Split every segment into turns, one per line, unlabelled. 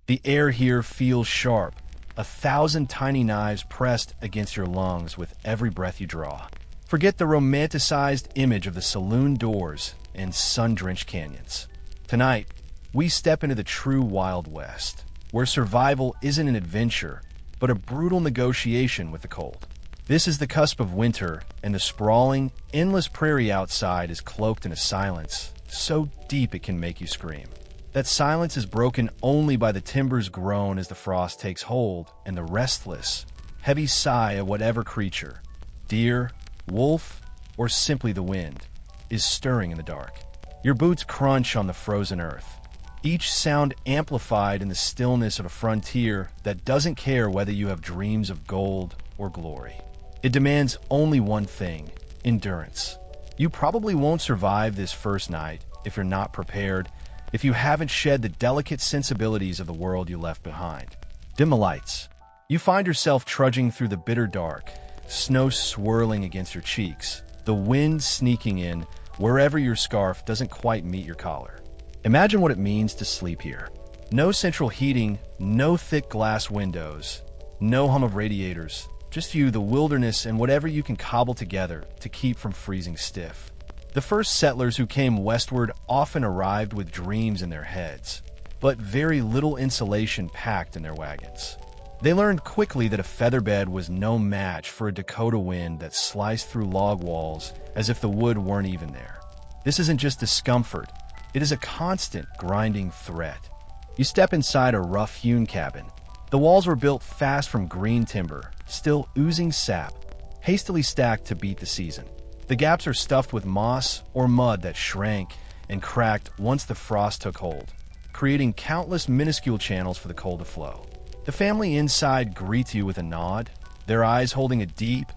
The air here feels sharp, 1,000 tiny knives pressed against your lungs with every breath you draw. Forget the romanticized image of the saloon doors and sun-drenched canyons. Tonight, we step into the true Wild West, where survival isn't an adventure, but a brutal negotiation with the cold. This is the cusp of winter, and the sprawling, endless prairie outside is cloaked in a silence so deep it can make you scream. That silence is broken only by the timber's groan as the frost takes hold, and the restless, heavy sigh of whatever creature, deer, wolf, or simply the wind, is stirring in the dark. Your boots crunch on the frozen earth, each sound amplified in the stillness of a frontier that doesn't care whether you have dreams of gold or glory. It demands only one thing: endurance. You probably won't survive this first night if you're not prepared, if you haven't shed the delicate sensibilities of the world you left behind. Dim the lights. You find yourself trudging through the bitter dark, snow swirling against your cheeks, the wind sneaking in wherever your scarf doesn't quite meet your collar. Imagine what it means to sleep here. No central heating, no thick glass windows, no hum of radiators, just you, the wilderness, and whatever you can cobble together to keep from freezing stiff. The first settlers who came westward often arrived with dreams in their heads, but very little insulation packed in their wagons. They learned quickly that a feather bed was no match for a Dakota wind that sliced through log walls as if the wood weren't even there. This isn't just discomfort, it is a constant, grinding threat. You step inside a rough-hewn cabin. The walls were built fast from green timber, still oozing sap, hastily stacked to beat the season. The gaps are stuffed with moss or mud that shrank and cracked once the frost took hold, creating countless minuscule channels for the cold to flow. The family inside greets you with a nod, their eyes holding a deep,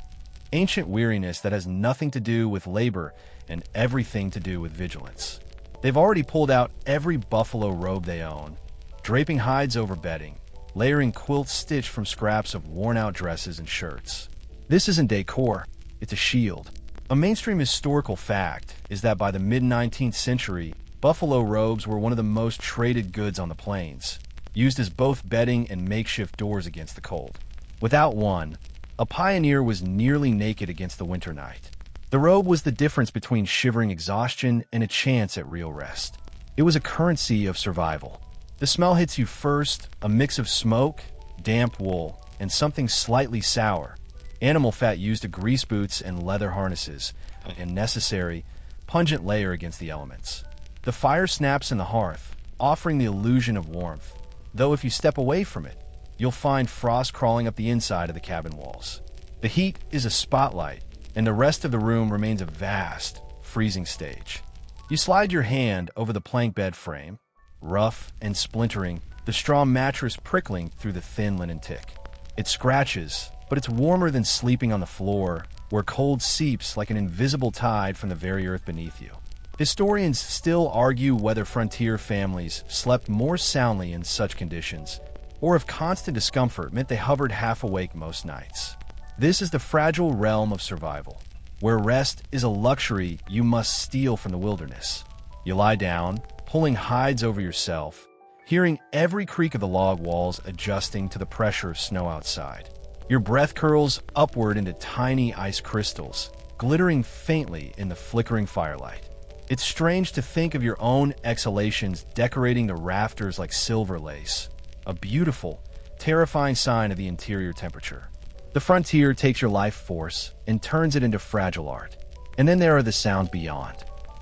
ancient weariness that has nothing to do with labor and everything to do with vigilance. They've already pulled out every buffalo robe they own, draping hides over bedding, layering quilts stitched from scraps of worn-out dresses and shirts. This isn't decor, it's a shield. A mainstream historical fact is that by the mid-19th century, buffalo robes were one of the most traded goods on the plains, used as both bedding and makeshift doors against the cold. Without one, a pioneer was nearly naked against the winter night. The robe was the difference between shivering exhaustion and a chance at real rest. It was a currency of survival. The smell hits you first, a mix of smoke, damp wool, and something slightly sour. Animal fat used to grease boots and leather harnesses, a necessary, pungent layer against the elements. The fire snaps in the hearth, offering the illusion of warmth, though if you step away from it, you'll find frost crawling up the inside of the cabin walls. The heat is a spotlight, and the rest of the room remains a vast, freezing stage. You slide your hand over the plank bed frame, rough and splintering, the straw mattress prickling through the thin linen tick. It scratches, but it's warmer than sleeping on the floor, where cold seeps like an invisible tide from the very earth beneath you. Historians still argue whether frontier families slept more soundly in such conditions, or if constant discomfort meant they hovered half awake most nights. This is the fragile realm of survival, where rest is a luxury you must steal from the wilderness. You lie down, pulling hides over yourself, hearing every creak of the log walls adjusting to the pressure of snow outside. Your breath curls upward into tiny ice crystals, glittering faintly in the flickering firelight. It's strange to think of your own exhalations decorating the rafters like silver lace, a beautiful, terrifying sign of the interior temperature. The frontier takes your life force and turns it into fragile art. And then there are the sounds beyond.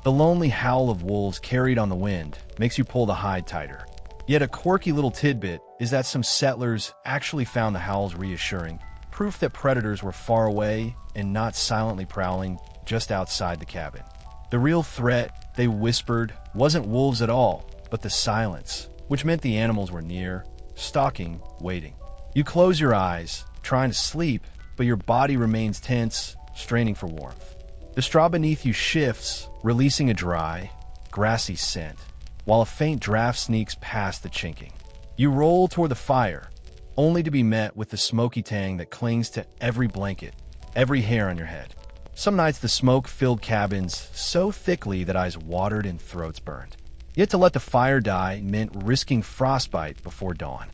The lonely howl of wolves carried on the wind makes you pull the hide tighter. Yet a quirky little tidbit is that some settlers actually found the howls reassuring, proof that predators were far away and not silently prowling just outside the cabin. The real threat, they whispered, wasn't wolves at all, but the silence, which meant the animals were near, stalking, waiting. You close your eyes, trying to sleep, but your body remains tense, straining for warmth. The straw beneath you shifts, releasing a dry, grassy scent, while a faint draft sneaks past the chinking. You roll toward the fire, only to be met with the smoky tang that clings to every blanket, every hair on your head. Some nights the smoke filled cabins so thickly that eyes watered and throats burned. Yet to let the fire die meant risking frostbite before dawn.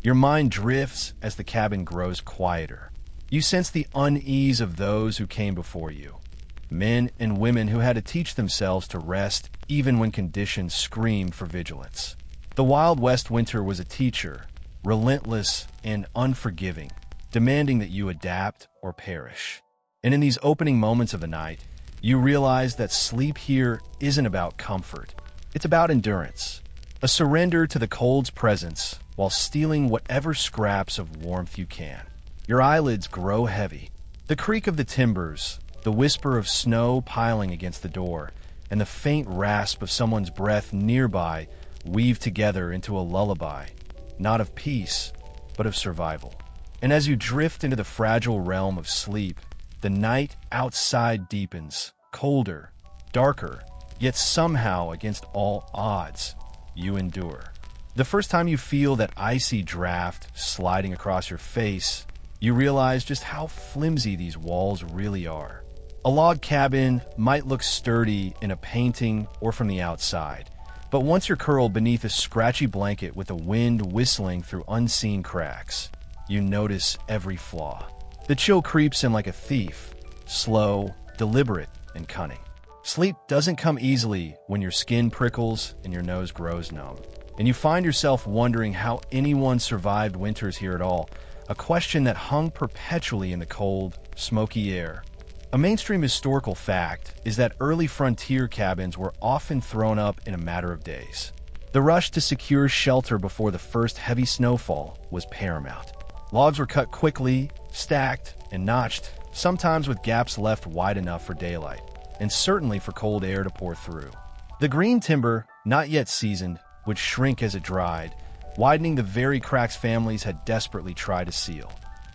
Your mind drifts as the cabin grows quieter. You sense the unease of those who came before you. Men and women who had to teach themselves to rest even when conditions screamed for vigilance. The Wild West winter was a teacher, relentless and unforgiving, demanding that you adapt or perish. And in these opening moments of the night, you realize that sleep here isn't about comfort. It's about endurance, a surrender to the cold's presence while stealing whatever scraps of warmth you can. Your eyelids grow heavy. The creak of the timbers, the whisper of snow piling against the door, and the faint rasp of someone's breath nearby weave together into a lullaby, not of peace, but of survival. And as you drift into the fragile realm of sleep, the night outside deepens, colder, darker, yet somehow, against all odds, you endure. The first time you feel that icy draft sliding across your face, you realize just how flimsy these walls really are. A log cabin might look sturdy in a painting or from the outside, but once you're curled beneath a scratchy blanket with the wind whistling through unseen cracks, you notice every flaw. The chill creeps in like a thief, slow, deliberate, and cunning. Sleep doesn't come easily when your skin prickles and your nose grows numb, and you find yourself wondering how anyone survived winters here at all, a question that hung perpetually in the cold, smoky air. A mainstream historical fact is that early frontier cabins were often thrown up in a matter of days. The rush to secure shelter before the first heavy snowfall was paramount. Logs were cut quickly, stacked, and notched, sometimes with gaps left wide enough for daylight, and certainly for cold air to pour through. The green timber, not yet seasoned, would shrink as it dried, widening the very cracks families had desperately tried to seal.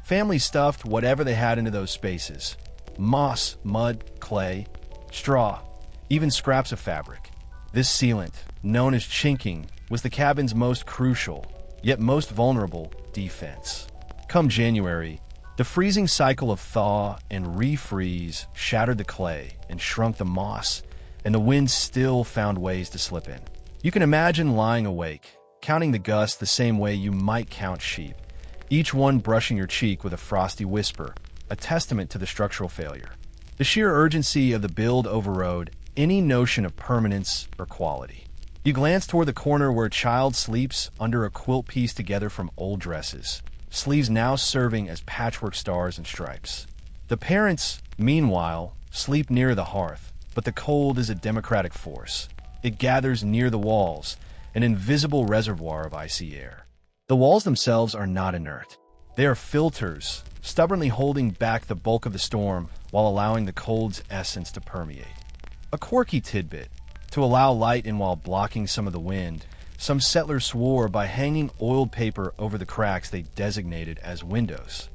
Families stuffed whatever they had into those spaces: moss, mud, clay, straw, even scraps of fabric. This sealant, known as chinking, was the cabin's most crucial, yet most vulnerable, defense. Come January, the freezing cycle of thaw and refreeze shattered the clay and shrunk the moss, and the wind still found ways to slip in. You can imagine lying awake, counting the gusts the same way you might count sheep, each one brushing your cheek with a frosty whisper, a testament to the structural failure. The sheer urgency of the build overrode any notion of permanence or quality. You glance toward the corner where a child sleeps under a quilt pieced together from old dresses, sleeves now serving as patchwork stars and stripes. The parents, meanwhile, sleep near the hearth, but the cold is a democratic force. It gathers near the walls, an invisible reservoir of icy air. The walls themselves are not inert. They are filters, stubbornly holding back the bulk of the storm while allowing the cold's essence to permeate. A quirky tidbit: to allow light in while blocking some of the wind, some settlers swore by hanging oiled paper over the cracks they designated as windows.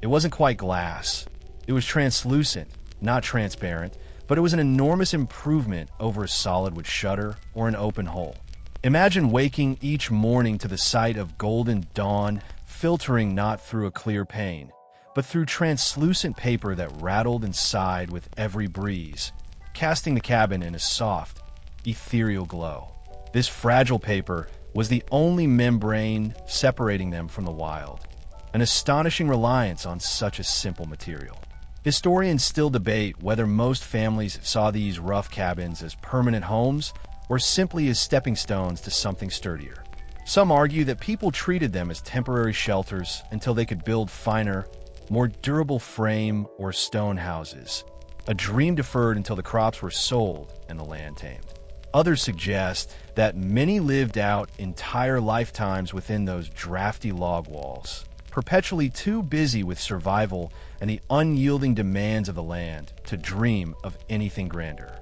It wasn't quite glass. It was translucent, not transparent, but it was an enormous improvement over a solid wood shutter or an open hole. Imagine waking each morning to the sight of golden dawn filtering not through a clear pane, but through translucent paper that rattled and sighed with every breeze, casting the cabin in a soft, ethereal glow. This fragile paper was the only membrane separating them from the wild, an astonishing reliance on such a simple material. Historians still debate whether most families saw these rough cabins as permanent homes or simply as stepping stones to something sturdier. Some argue that people treated them as temporary shelters until they could build finer, more durable frame or stone houses, a dream deferred until the crops were sold and the land tamed. Others suggest that many lived out entire lifetimes within those drafty log walls, perpetually too busy with survival and the unyielding demands of the land to dream of anything grander.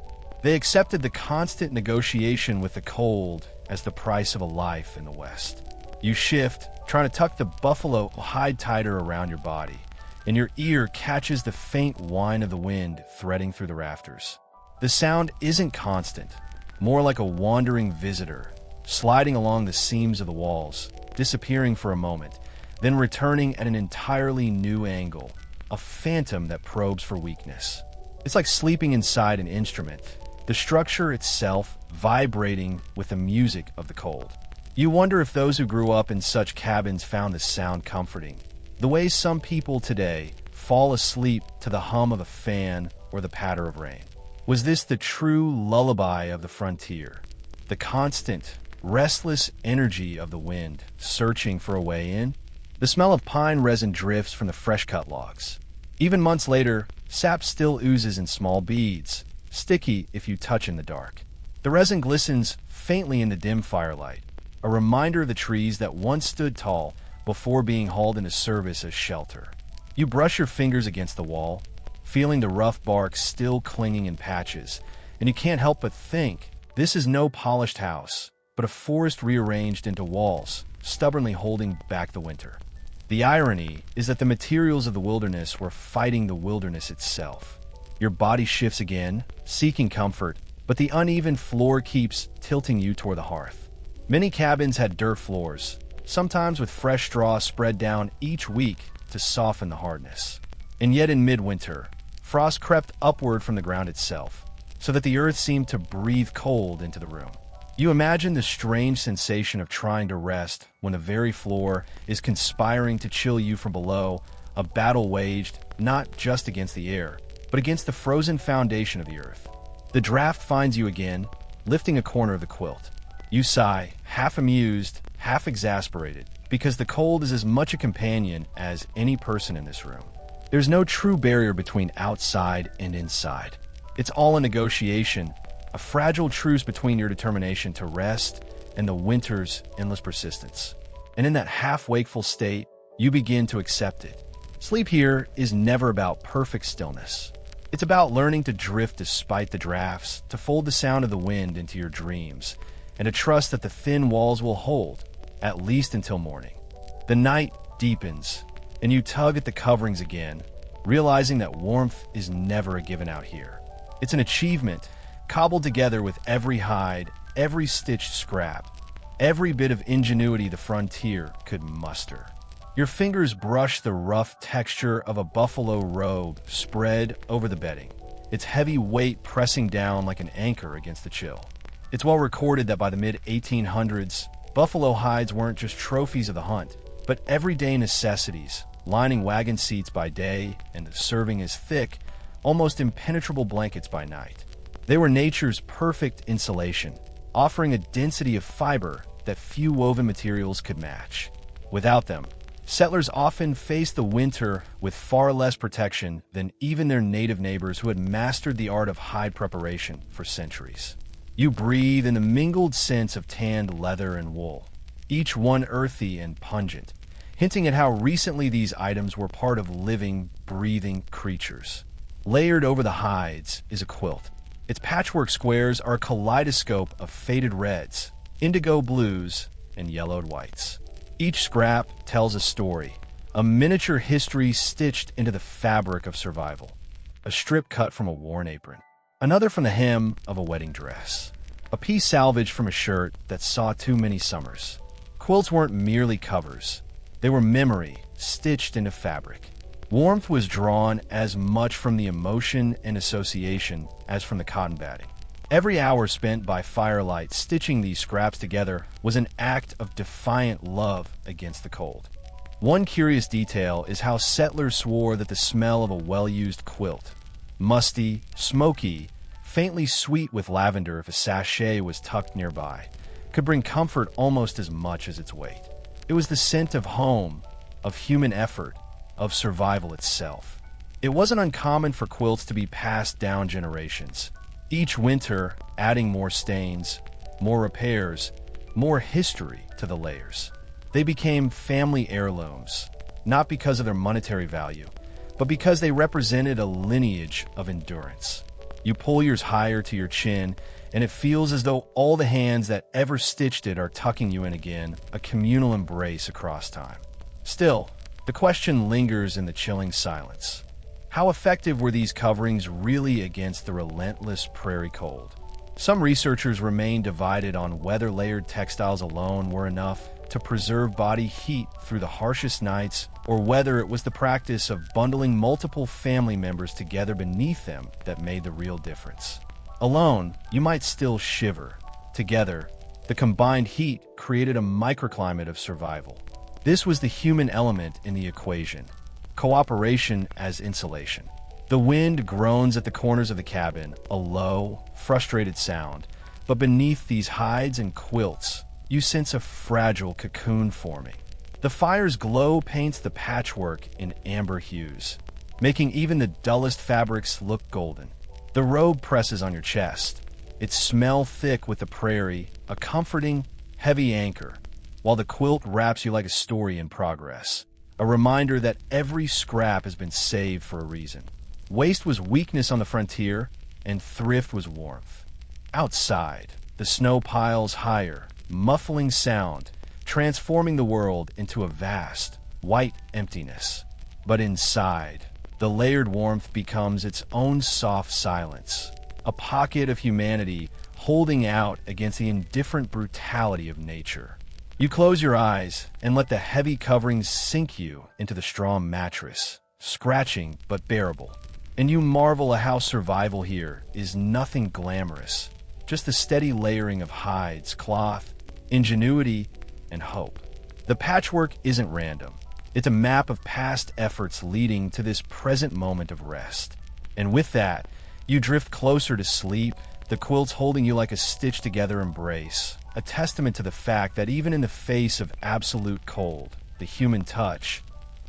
They accepted the constant negotiation with the cold as the price of a life in the West. You shift, trying to tuck the buffalo hide tighter around your body, and your ear catches the faint whine of the wind threading through the rafters. The sound isn't constant, more like a wandering visitor, sliding along the seams of the walls, disappearing for a moment, then returning at an entirely new angle, a phantom that probes for weakness. It's like sleeping inside an instrument. the structure itself vibrating with the music of the cold. You wonder if those who grew up in such cabins found the sound comforting, the way some people today fall asleep to the hum of a fan or the patter of rain. Was this the true lullaby of the frontier? The constant, restless energy of the wind searching for a way in? The smell of pine resin drifts from the fresh-cut logs. Even months later, sap still oozes in small beads, sticky if you touch in the dark. The resin glistens faintly in the dim firelight, a reminder of the trees that once stood tall before being hauled into service as shelter. You brush your fingers against the wall, feeling the rough bark still clinging in patches, and you can't help but think, this is no polished house, but a forest rearranged into walls, stubbornly holding back the winter. The irony is that the materials of the wilderness were fighting the wilderness itself. Your body shifts again, seeking comfort, but the uneven floor keeps tilting you toward the hearth. Many cabins had dirt floors, sometimes with fresh straw spread down each week to soften the hardness. And yet in midwinter, frost crept upward from the ground itself, so that the earth seemed to breathe cold into the room. You imagine the strange sensation of trying to rest when the very floor is conspiring to chill you from below, a battle waged not just against the air, but against the frozen foundation of the earth. The draft finds you again, lifting a corner of the quilt. You sigh, half amused, half exasperated, because the cold is as much a companion as any person in this room. There's no true barrier between outside and inside. It's all a negotiation, a fragile truce between your determination to rest and the winter's endless persistence. And in that half-wakeful state, you begin to accept it. Sleep here is never about perfect stillness. It's about learning to drift despite the drafts, to fold the sound of the wind into your dreams, and to trust that the thin walls will hold, at least until morning. The night deepens, and you tug at the coverings again, realizing that warmth is never a given out here. It's an achievement, cobbled together with every hide, every stitched scrap, every bit of ingenuity the frontier could muster. Your fingers brush the rough texture of a buffalo robe spread over the bedding, its heavy weight pressing down like an anchor against the chill. It's well recorded that by the mid-1800s, buffalo hides weren't just trophies of the hunt, but everyday necessities, lining wagon seats by day and serving as thick, almost impenetrable blankets by night. They were nature's perfect insulation, offering a density of fiber that few woven materials could match. Without them, settlers often faced the winter with far less protection than even their native neighbors who had mastered the art of hide preparation for centuries. You breathe in the mingled scents of tanned leather and wool, each one earthy and pungent, hinting at how recently these items were part of living, breathing creatures. Layered over the hides is a quilt. Its patchwork squares are a kaleidoscope of faded reds, indigo blues, and yellowed whites. Each scrap tells a story, a miniature history stitched into the fabric of survival. A strip cut from a worn apron, another from the hem of a wedding dress, a piece salvaged from a shirt that saw too many summers. Quilts weren't merely covers. They were memory stitched into fabric. Warmth was drawn as much from the emotion and association as from the cotton batting. Every hour spent by firelight stitching these scraps together was an act of defiant love against the cold. One curious detail is how settlers swore that the smell of a well-used quilt, musty, smoky, faintly sweet with lavender if a sachet was tucked nearby, could bring comfort almost as much as its weight. It was the scent of home, of human effort, of survival itself. It wasn't uncommon for quilts to be passed down generations, each winter adding more stains, more repairs, more history to the layers. They became family heirlooms, not because of their monetary value, but because they represented a lineage of endurance. You pull yours higher to your chin, and it feels as though all the hands that ever stitched it are tucking you in again, a communal embrace across time. Still, the question lingers in the chilling silence. How effective were these coverings really against the relentless prairie cold? Some researchers remain divided on whether layered textiles alone were enough to preserve body heat through the harshest nights, or whether it was the practice of bundling multiple family members together beneath them that made the real difference. Alone, you might still shiver. Together, the combined heat created a microclimate of survival. This was the human element in the equation, cooperation as insulation. The wind groans at the corners of the cabin, a low, frustrated sound, but beneath these hides and quilts, you sense a fragile cocoon forming. The fire's glow paints the patchwork in amber hues, making even the dullest fabrics look golden. The robe presses on your chest, its smell thick with the prairie, a comforting, heavy anchor, while the quilt wraps you like a story in progress, a reminder that every scrap has been saved for a reason. Waste was weakness on the frontier, and thrift was warmth. Outside, the snow piles higher, muffling sound, transforming the world into a vast, white emptiness. But inside, the layered warmth becomes its own soft silence, a pocket of humanity holding out against the indifferent brutality of nature. You close your eyes and let the heavy coverings sink you into the straw mattress, scratching but bearable. And you marvel at how survival here is nothing glamorous, just the steady layering of hides, cloth, ingenuity, and hope. The patchwork isn't random. It's a map of past efforts leading to this present moment of rest. And with that, you drift closer to sleep, the quilts holding you like a stitched-together embrace, a testament to the fact that even in the face of absolute cold, the human touch,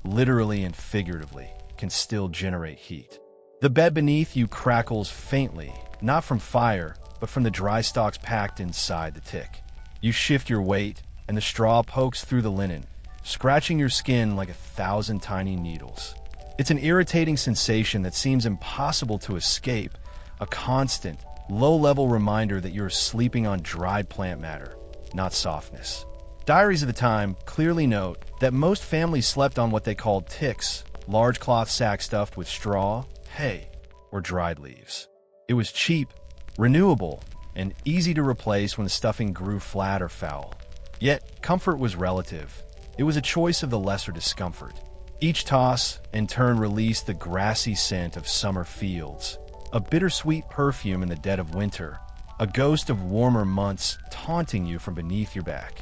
literally and figuratively, can still generate heat. The bed beneath you crackles faintly, not from fire, but from the dry stalks packed inside the tick. You shift your weight, and the straw pokes through the linen, scratching your skin like 1,000 tiny needles. It's an irritating sensation that seems impossible to escape, a constant, low-level reminder that you're sleeping on dried plant matter, not softness. Diaries of the time clearly note that most families slept on what they called ticks, large cloth sacks stuffed with straw, hay, or dried leaves. It was cheap, renewable, and easy to replace when the stuffing grew flat or foul. Yet, comfort was relative. It was a choice of the lesser discomfort. Each toss, in turn, released the grassy scent of summer fields, a bittersweet perfume in the dead of winter, a ghost of warmer months taunting you from beneath your back.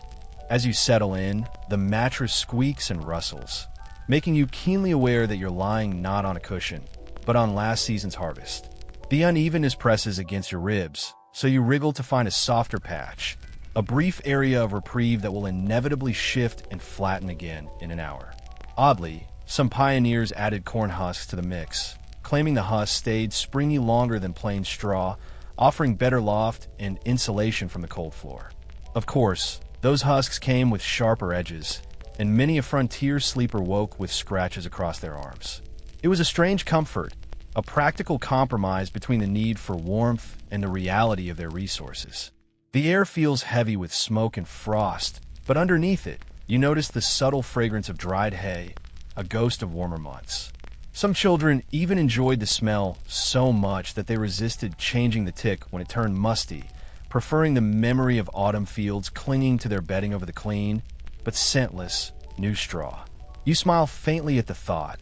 As you settle in, the mattress squeaks and rustles, making you keenly aware that you're lying not on a cushion, but on last season's harvest. The unevenness presses against your ribs, so you wriggle to find a softer patch, a brief area of reprieve that will inevitably shift and flatten again in an hour. Oddly, some pioneers added corn husks to the mix, claiming the husks stayed springy longer than plain straw, offering better loft and insulation from the cold floor. Of course, those husks came with sharper edges, and many a frontier sleeper woke with scratches across their arms. It was a strange comfort, a practical compromise between the need for warmth and the reality of their resources. The air feels heavy with smoke and frost, but underneath it, you notice the subtle fragrance of dried hay, a ghost of warmer months. Some children even enjoyed the smell so much that they resisted changing the tick when it turned musty, preferring the memory of autumn fields clinging to their bedding over the clean, but scentless, new straw. You smile faintly at the thought,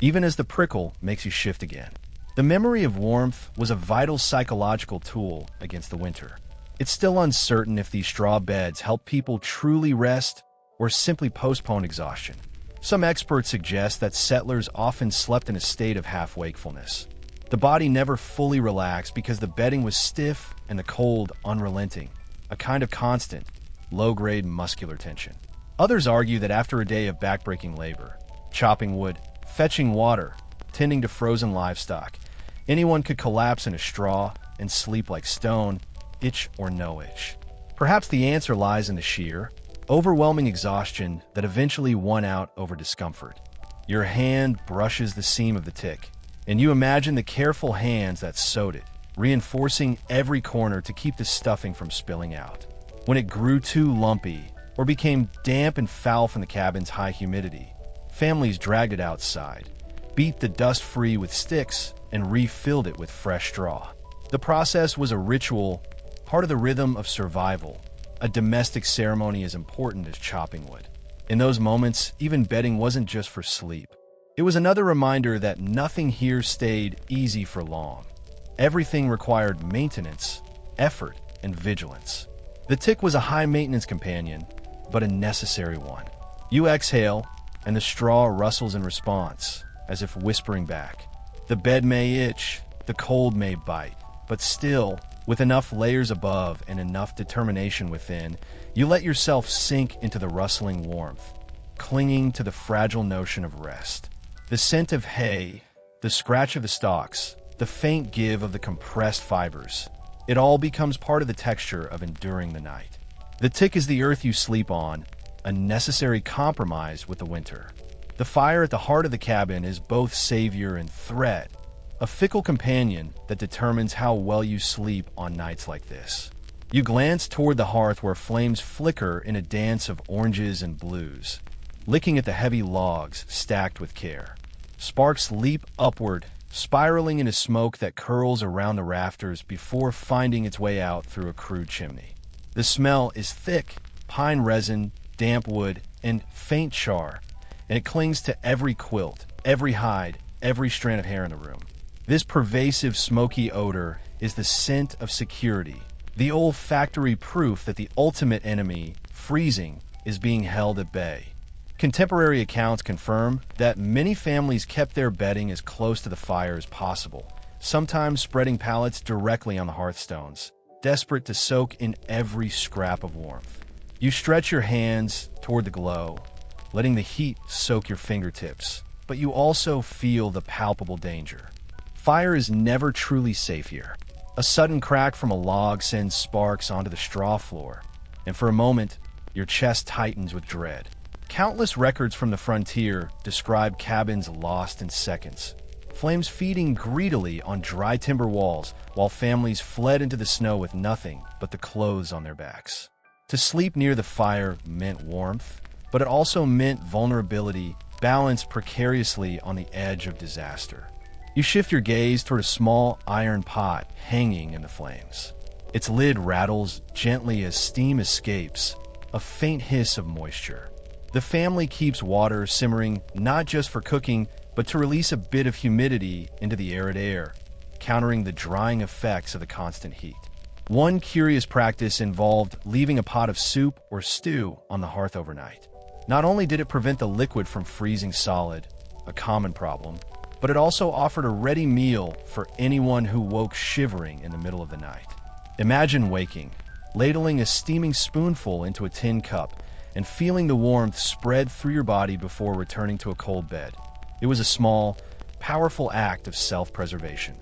even as the prickle makes you shift again. The memory of warmth was a vital psychological tool against the winter. It's still uncertain if these straw beds help people truly rest or simply postpone exhaustion. Some experts suggest that settlers often slept in a state of half-wakefulness. The body never fully relaxed because the bedding was stiff and the cold unrelenting, a kind of constant, low-grade muscular tension. Others argue that after a day of backbreaking labor, chopping wood, fetching water, tending to frozen livestock, anyone could collapse in a straw and sleep like stone, itch or no itch. Perhaps the answer lies in the sheer, overwhelming exhaustion that eventually won out over discomfort. Your hand brushes the seam of the tick, and you imagine the careful hands that sewed it, reinforcing every corner to keep the stuffing from spilling out. When it grew too lumpy or became damp and foul from the cabin's high humidity, families dragged it outside, beat the dust free with sticks, and refilled it with fresh straw. The process was a ritual, part of the rhythm of survival, a domestic ceremony as important as chopping wood. In those moments, even bedding wasn't just for sleep. It was another reminder that nothing here stayed easy for long. Everything required maintenance, effort, and vigilance. The tick was a high-maintenance companion, but a necessary one. You exhale, and the straw rustles in response, as if whispering back. The bed may itch, the cold may bite, but still, with enough layers above and enough determination within, you let yourself sink into the rustling warmth, clinging to the fragile notion of rest. The scent of hay, the scratch of the stalks, the faint give of the compressed fibers, it all becomes part of the texture of enduring the night. The tick is the earth you sleep on, a necessary compromise with the winter. The fire at the heart of the cabin is both savior and threat, a fickle companion that determines how well you sleep on nights like this. You glance toward the hearth where flames flicker in a dance of oranges and blues, licking at the heavy logs stacked with care. Sparks leap upward, spiraling into smoke that curls around the rafters before finding its way out through a crude chimney. The smell is thick, pine resin, damp wood, and faint char, and it clings to every quilt, every hide, every strand of hair in the room. This pervasive smoky odor is the scent of security, the olfactory proof that the ultimate enemy, freezing, is being held at bay. Contemporary accounts confirm that many families kept their bedding as close to the fire as possible, sometimes spreading pallets directly on the hearthstones, desperate to soak in every scrap of warmth. You stretch your hands toward the glow, letting the heat soak your fingertips, but you also feel the palpable danger. Fire is never truly safe here. A sudden crack from a log sends sparks onto the straw floor, and for a moment, your chest tightens with dread. Countless records from the frontier describe cabins lost in seconds, flames feeding greedily on dry timber walls while families fled into the snow with nothing but the clothes on their backs. To sleep near the fire meant warmth, but it also meant vulnerability, balanced precariously on the edge of disaster. You shift your gaze toward a small iron pot hanging in the flames. Its lid rattles gently as steam escapes, a faint hiss of moisture. The family keeps water simmering not just for cooking, but to release a bit of humidity into the arid air, countering the drying effects of the constant heat. One curious practice involved leaving a pot of soup or stew on the hearth overnight. Not only did it prevent the liquid from freezing solid, a common problem, but it also offered a ready meal for anyone who woke shivering in the middle of the night. Imagine waking, ladling a steaming spoonful into a tin cup, and feeling the warmth spread through your body before returning to a cold bed. It was a small, powerful act of self-preservation.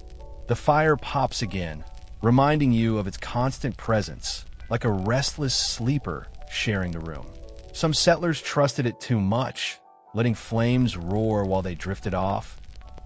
The fire pops again, reminding you of its constant presence, like a restless sleeper sharing the room. Some settlers trusted it too much, letting flames roar while they drifted off,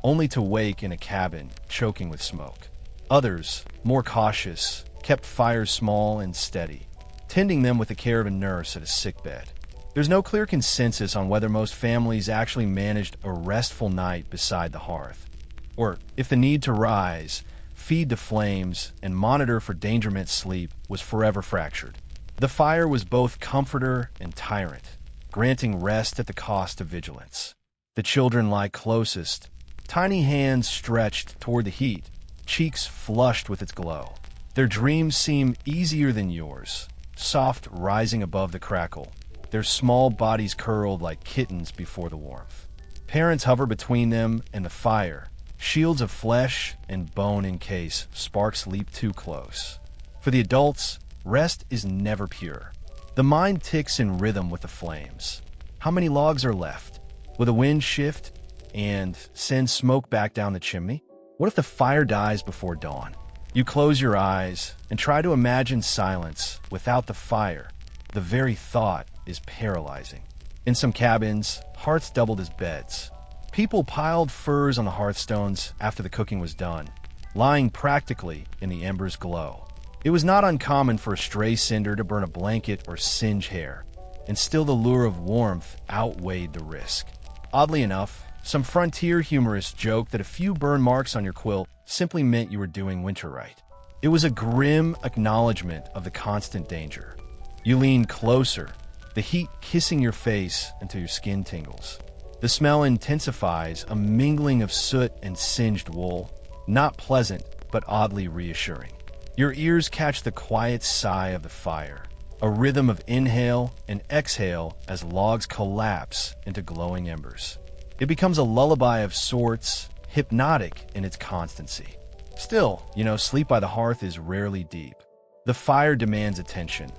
only to wake in a cabin choking with smoke. Others, more cautious, kept fires small and steady, tending them with the care of a nurse at a sickbed. There's no clear consensus on whether most families actually managed a restful night beside the hearth, or if the need to rise, feed the flames, and monitor for danger-meant sleep was forever fractured. The fire was both comforter and tyrant, granting rest at the cost of vigilance. The children lie closest, tiny hands stretched toward the heat, cheeks flushed with its glow. Their dreams seem easier than yours, soft rising above the crackle, their small bodies curled like kittens before the warmth. Parents hover between them and the fire, shields of flesh and bone in case sparks leap too close. For the adults, rest is never pure. The mind ticks in rhythm with the flames. How many logs are left? Will the wind shift and send smoke back down the chimney? What if the fire dies before dawn? You close your eyes and try to imagine silence without the fire. The very thought is paralyzing. In some cabins, hearths doubled as beds. People piled furs on the hearthstones after the cooking was done, lying practically in the embers' glow. It was not uncommon for a stray cinder to burn a blanket or singe hair, and still the lure of warmth outweighed the risk. Oddly enough, some frontier humorists joked that a few burn marks on your quilt simply meant you were doing winter right. It was a grim acknowledgement of the constant danger. You lean closer, the heat kissing your face until your skin tingles. The smell intensifies, a mingling of soot and singed wool. Not pleasant, but oddly reassuring. Your ears catch the quiet sigh of the fire, a rhythm of inhale and exhale as logs collapse into glowing embers. It becomes a lullaby of sorts, hypnotic in its constancy. Still, sleep by the hearth is rarely deep. The fire demands attention,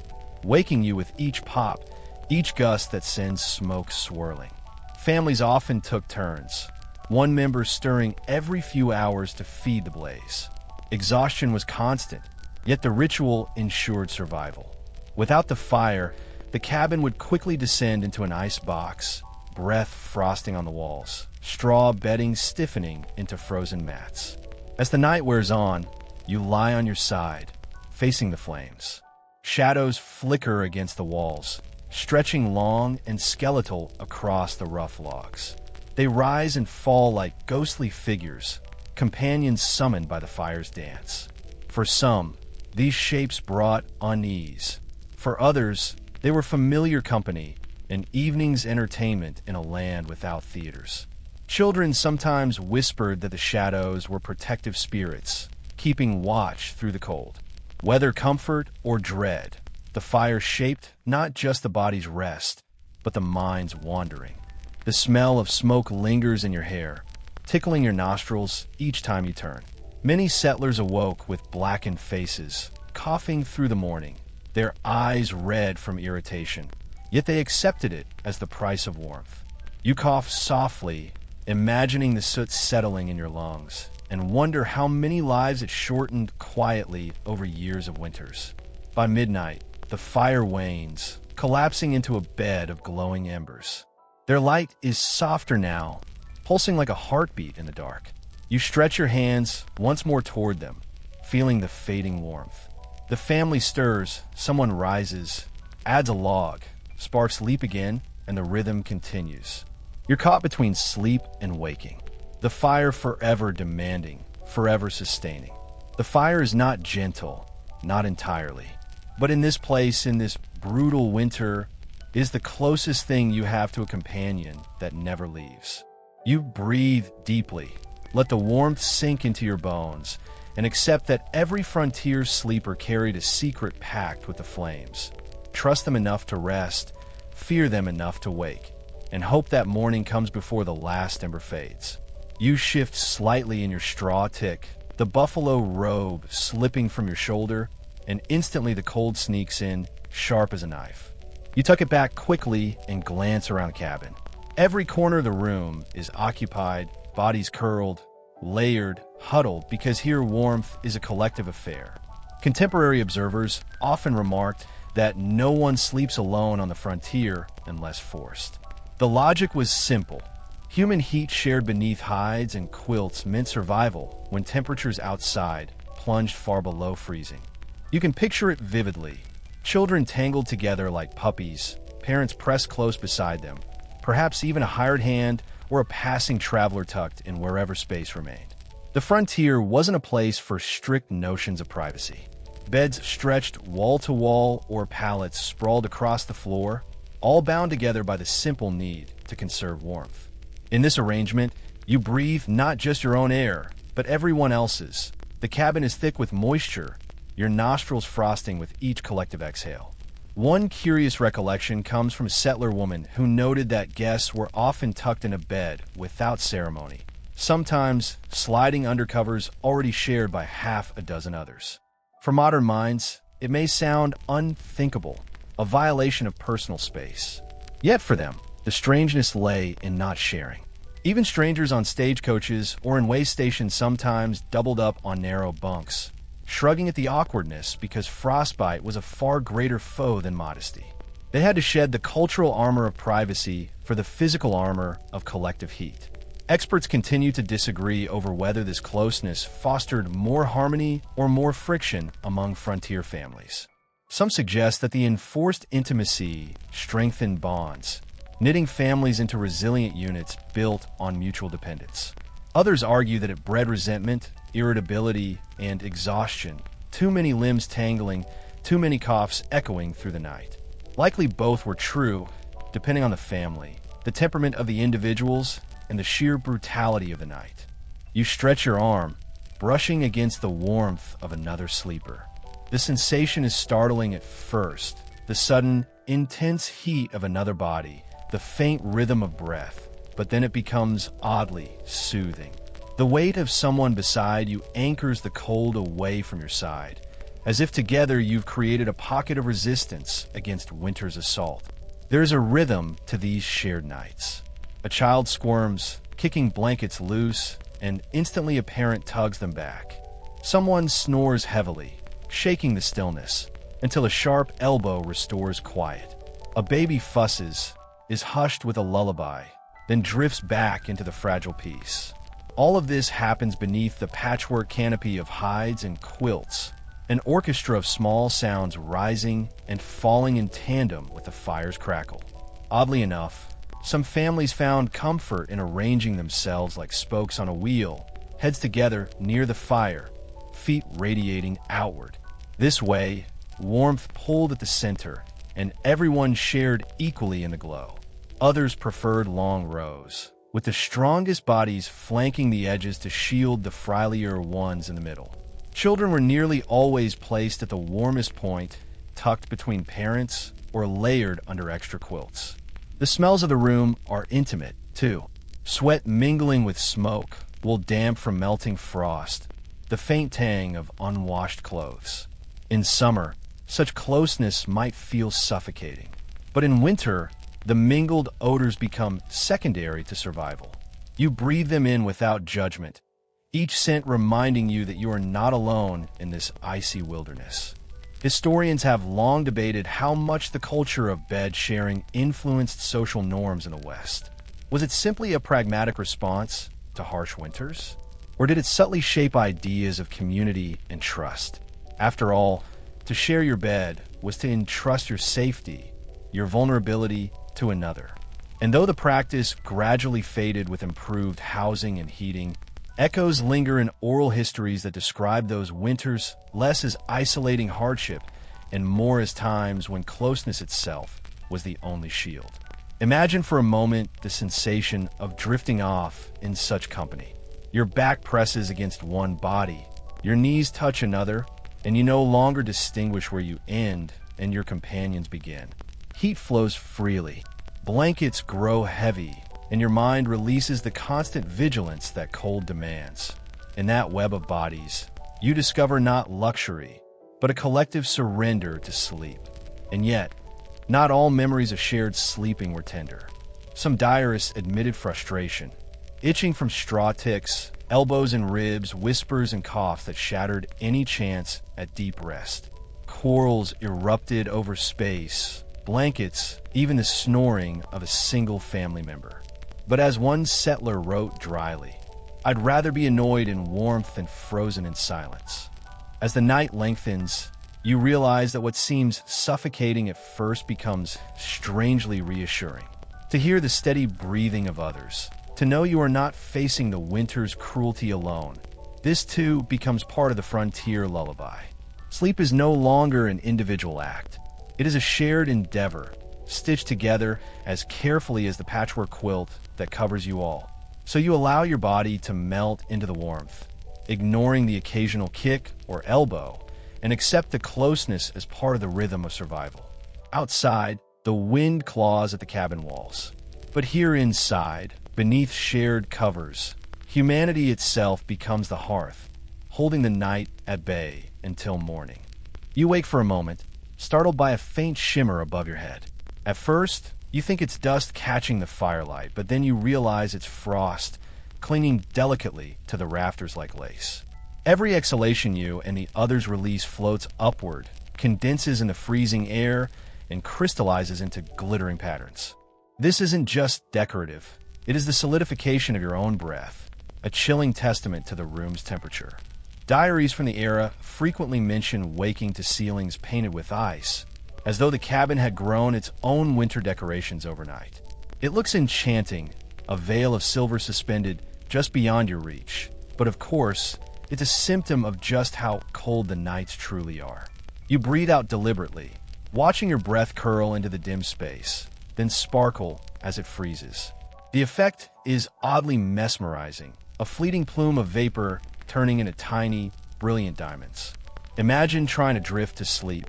waking you with each pop, each gust that sends smoke swirling. Families often took turns, one member stirring every few hours to feed the blaze. Exhaustion was constant, yet the ritual ensured survival. Without the fire, the cabin would quickly descend into an ice box, breath frosting on the walls, straw bedding stiffening into frozen mats. As the night wears on, you lie on your side, facing the flames. Shadows flicker against the walls, stretching long and skeletal across the rough logs. They rise and fall like ghostly figures, companions summoned by the fire's dance. For some, these shapes brought unease. For others, they were familiar company, an evening's entertainment in a land without theaters. Children sometimes whispered that the shadows were protective spirits, keeping watch through the cold. Whether comfort or dread, the fire shaped not just the body's rest, but the mind's wandering. The smell of smoke lingers in your hair, tickling your nostrils each time you turn. Many settlers awoke with blackened faces, coughing through the morning, their eyes red from irritation. Yet they accepted it as the price of warmth. You cough softly, imagining the soot settling in your lungs, and wonder how many lives it shortened quietly over years of winters. By midnight, the fire wanes, collapsing into a bed of glowing embers. Their light is softer now, pulsing like a heartbeat in the dark. You stretch your hands once more toward them, feeling the fading warmth. The family stirs, someone rises, adds a log, sparks leap again, and the rhythm continues. You're caught between sleep and waking. The fire forever demanding, forever sustaining. The fire is not gentle, not entirely. But in this place, in this brutal winter, is the closest thing you have to a companion that never leaves. You breathe deeply, let the warmth sink into your bones, and accept that every frontier sleeper carried a secret pact with the flames. Trust them enough to rest, fear them enough to wake, and hope that morning comes before the last ember fades. You shift slightly in your straw tick, the buffalo robe slipping from your shoulder, and instantly the cold sneaks in, sharp as a knife. You tuck it back quickly and glance around the cabin. Every corner of the room is occupied, bodies curled, layered, huddled, because here warmth is a collective affair. Contemporary observers often remarked that no one sleeps alone on the frontier unless forced. The logic was simple. Human heat shared beneath hides and quilts meant survival when temperatures outside plunged far below freezing. You can picture it vividly. Children tangled together like puppies, parents pressed close beside them, perhaps even a hired hand or a passing traveler tucked in wherever space remained. The frontier wasn't a place for strict notions of privacy. Beds stretched wall to wall or pallets sprawled across the floor, all bound together by the simple need to conserve warmth. In this arrangement, you breathe not just your own air, but everyone else's. The cabin is thick with moisture, your nostrils frosting with each collective exhale. One curious recollection comes from a settler woman who noted that guests were often tucked in a bed without ceremony, sometimes sliding under covers already shared by half a dozen others. For modern minds, it may sound unthinkable, a violation of personal space. Yet for them, the strangeness lay in not sharing. Even strangers on stagecoaches or in way stations sometimes doubled up on narrow bunks, shrugging at the awkwardness because frostbite was a far greater foe than modesty. They had to shed the cultural armor of privacy for the physical armor of collective heat. Experts continue to disagree over whether this closeness fostered more harmony or more friction among frontier families. Some suggest that the enforced intimacy strengthened bonds, knitting families into resilient units built on mutual dependence. Others argue that it bred resentment, irritability, and exhaustion, too many limbs tangling, too many coughs echoing through the night. Likely both were true, depending on the family, the temperament of the individuals, and the sheer brutality of the night. You stretch your arm, brushing against the warmth of another sleeper. The sensation is startling at first, the sudden, intense heat of another body, the faint rhythm of breath, but then it becomes oddly soothing. The weight of someone beside you anchors the cold away from your side, as if together you've created a pocket of resistance against winter's assault. There's a rhythm to these shared nights. A child squirms, kicking blankets loose, and instantly a parent tugs them back. Someone snores heavily, shaking the stillness, until a sharp elbow restores quiet. A baby fusses, is hushed with a lullaby, then drifts back into the fragile peace. All of this happens beneath the patchwork canopy of hides and quilts, an orchestra of small sounds rising and falling in tandem with the fire's crackle. Oddly enough, some families found comfort in arranging themselves like spokes on a wheel, heads together near the fire, feet radiating outward. This way, warmth pulled at the center, and everyone shared equally in the glow. Others preferred long rows, with the strongest bodies flanking the edges to shield the frilier ones in the middle. Children were nearly always placed at the warmest point, tucked between parents or layered under extra quilts. The smells of the room are intimate, too. Sweat mingling with smoke, wool damp from melting frost, the faint tang of unwashed clothes. In summer, such closeness might feel suffocating. But in winter, the mingled odors become secondary to survival. You breathe them in without judgment, each scent reminding you that you are not alone in this icy wilderness. Historians have long debated how much the culture of bed sharing influenced social norms in the West. Was it simply a pragmatic response to harsh winters? Or did it subtly shape ideas of community and trust? After all, to share your bed was to entrust your safety, your vulnerability to another. And though the practice gradually faded with improved housing and heating, echoes linger in oral histories that describe those winters less as isolating hardship and more as times when closeness itself was the only shield. Imagine for a moment the sensation of drifting off in such company. Your back presses against one body, your knees touch another, and you no longer distinguish where you end and your companions begin. Heat flows freely, blankets grow heavy, and your mind releases the constant vigilance that cold demands. In that web of bodies, you discover not luxury, but a collective surrender to sleep. And yet, not all memories of shared sleeping were tender. Some diarists admitted frustration, itching from straw ticks, elbows and ribs, whispers and coughs that shattered any chance at deep rest. Quarrels erupted over space, blankets, even the snoring of a single family member. But as one settler wrote dryly, "I'd rather be annoyed in warmth than frozen in silence." As the night lengthens, you realize that what seems suffocating at first becomes strangely reassuring. To hear the steady breathing of others, to know you are not facing the winter's cruelty alone, this too becomes part of the frontier lullaby. Sleep is no longer an individual act. It is a shared endeavor, stitched together as carefully as the patchwork quilt that covers you all. So you allow your body to melt into the warmth, ignoring the occasional kick or elbow, and accept the closeness as part of the rhythm of survival. Outside, the wind claws at the cabin walls. But here inside, beneath shared covers, humanity itself becomes the hearth, holding the night at bay until morning. You wake for a moment, startled by a faint shimmer above your head. At first, you think it's dust catching the firelight, but then you realize it's frost, clinging delicately to the rafters like lace. Every exhalation you and the others release floats upward, condenses in the freezing air, and crystallizes into glittering patterns. This isn't just decorative. It is the solidification of your own breath, a chilling testament to the room's temperature. Diaries from the era frequently mention waking to ceilings painted with ice, as though the cabin had grown its own winter decorations overnight. It looks enchanting, a veil of silver suspended just beyond your reach. But of course, it's a symptom of just how cold the nights truly are. You breathe out deliberately, watching your breath curl into the dim space, then sparkle as it freezes. The effect is oddly mesmerizing, a fleeting plume of vapor turning into tiny, brilliant diamonds. Imagine trying to drift to sleep,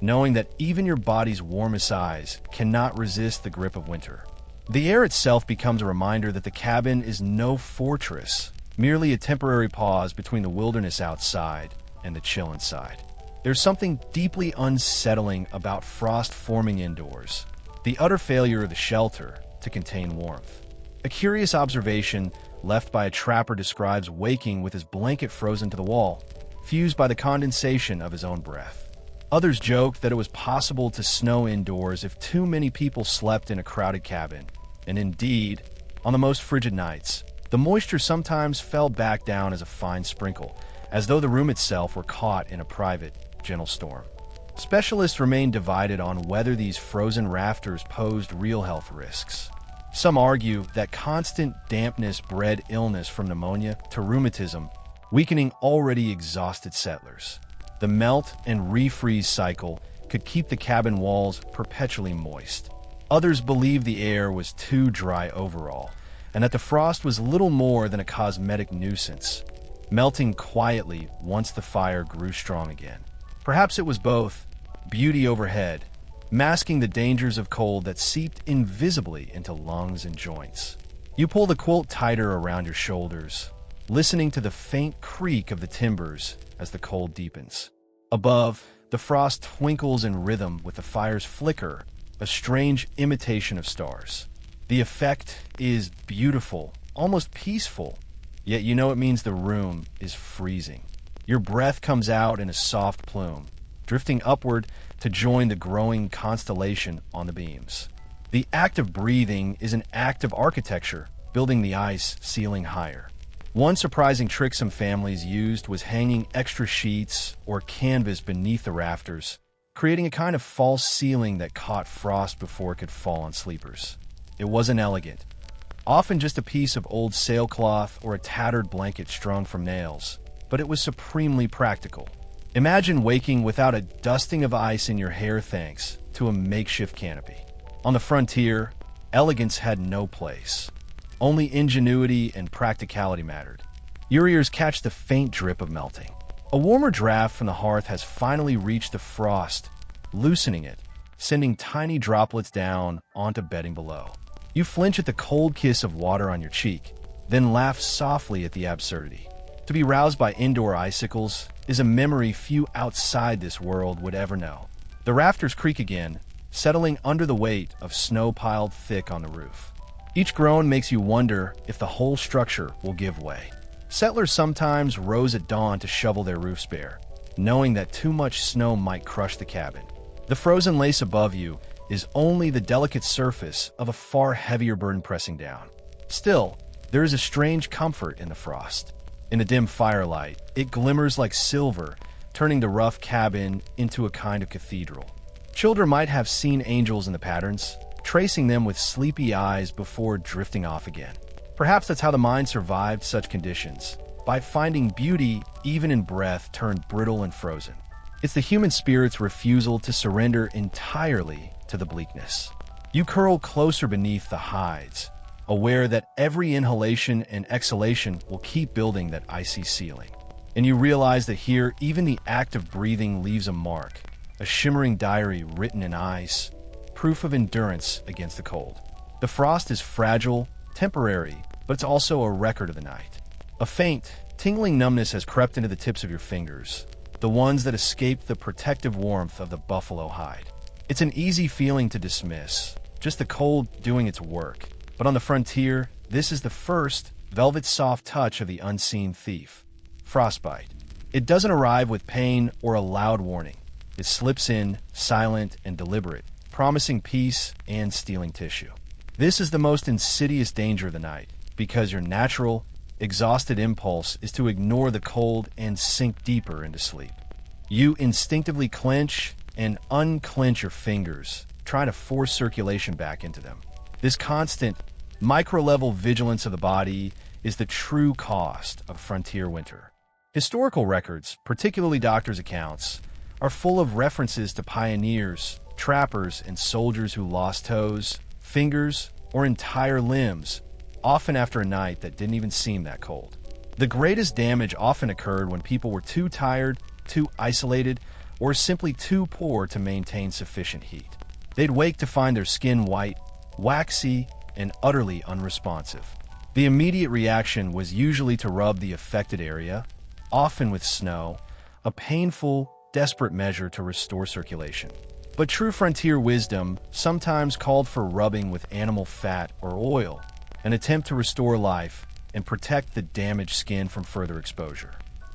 knowing that even your body's warmest eyes cannot resist the grip of winter. The air itself becomes a reminder that the cabin is no fortress, merely a temporary pause between the wilderness outside and the chill inside. There's something deeply unsettling about frost forming indoors, the utter failure of the shelter to contain warmth. A curious observation left by a trapper describes waking with his blanket frozen to the wall, fused by the condensation of his own breath. Others joked that it was possible to snow indoors if too many people slept in a crowded cabin. And indeed, on the most frigid nights, the moisture sometimes fell back down as a fine sprinkle, as though the room itself were caught in a private, gentle storm. Specialists remain divided on whether these frozen rafters posed real health risks. Some argue that constant dampness bred illness from pneumonia to rheumatism, weakening already exhausted settlers. The melt and refreeze cycle could keep the cabin walls perpetually moist. Others believe the air was too dry overall, and that the frost was little more than a cosmetic nuisance, melting quietly once the fire grew strong again. Perhaps it was both, beauty overhead, masking the dangers of cold that seeped invisibly into lungs and joints. You pull the quilt tighter around your shoulders, listening to the faint creak of the timbers as the cold deepens. Above, the frost twinkles in rhythm with the fire's flicker, a strange imitation of stars. The effect is beautiful, almost peaceful, yet you know it means the room is freezing. Your breath comes out in a soft plume, drifting upward to join the growing constellation on the beams. The act of breathing is an act of architecture, building the ice ceiling higher. One surprising trick some families used was hanging extra sheets or canvas beneath the rafters, creating a kind of false ceiling that caught frost before it could fall on sleepers. It wasn't elegant, often just a piece of old sailcloth or a tattered blanket strung from nails, but it was supremely practical. Imagine waking without a dusting of ice in your hair thanks to a makeshift canopy. On the frontier, elegance had no place. Only ingenuity and practicality mattered. Your ears catch the faint drip of melting. A warmer draft from the hearth has finally reached the frost, loosening it, sending tiny droplets down onto bedding below. You flinch at the cold kiss of water on your cheek, then laugh softly at the absurdity. To be roused by indoor icicles is a memory few outside this world would ever know. The rafters creak again, settling under the weight of snow piled thick on the roof. Each groan makes you wonder if the whole structure will give way. Settlers sometimes rose at dawn to shovel their roofs bare, knowing that too much snow might crush the cabin. The frozen lace above you is only the delicate surface of a far heavier burden pressing down. Still, there is a strange comfort in the frost. In the dim firelight, it glimmers like silver, turning the rough cabin into a kind of cathedral. Children might have seen angels in the patterns, tracing them with sleepy eyes before drifting off again. Perhaps that's how the mind survived such conditions, by finding beauty even in breath turned brittle and frozen. It's the human spirit's refusal to surrender entirely to the bleakness. You curl closer beneath the hides, aware that every inhalation and exhalation will keep building that icy ceiling. And you realize that here, even the act of breathing leaves a mark, a shimmering diary written in ice, proof of endurance against the cold. The frost is fragile, temporary, but it's also a record of the night. A faint, tingling numbness has crept into the tips of your fingers, the ones that escaped the protective warmth of the buffalo hide. It's an easy feeling to dismiss, just the cold doing its work. But on the frontier, this is the first, velvet soft touch of the unseen thief. Frostbite. It doesn't arrive with pain or a loud warning. It slips in, silent and deliberate, promising peace and stealing tissue. This is the most insidious danger of the night, because your natural, exhausted impulse is to ignore the cold and sink deeper into sleep. You instinctively clench and unclench your fingers, trying to force circulation back into them. This constant, micro-level vigilance of the body is the true cost of frontier winter. Historical records, particularly doctors' accounts, are full of references to pioneers, trappers, and soldiers who lost toes, fingers, or entire limbs, often after a night that didn't even seem that cold. The greatest damage often occurred when people were too tired, too isolated, or simply too poor to maintain sufficient heat. They'd wake to find their skin white, waxy, and utterly unresponsive. The immediate reaction was usually to rub the affected area, often with snow, a painful, desperate measure to restore circulation. But true frontier wisdom sometimes called for rubbing with animal fat or oil, an attempt to restore life and protect the damaged skin from further exposure.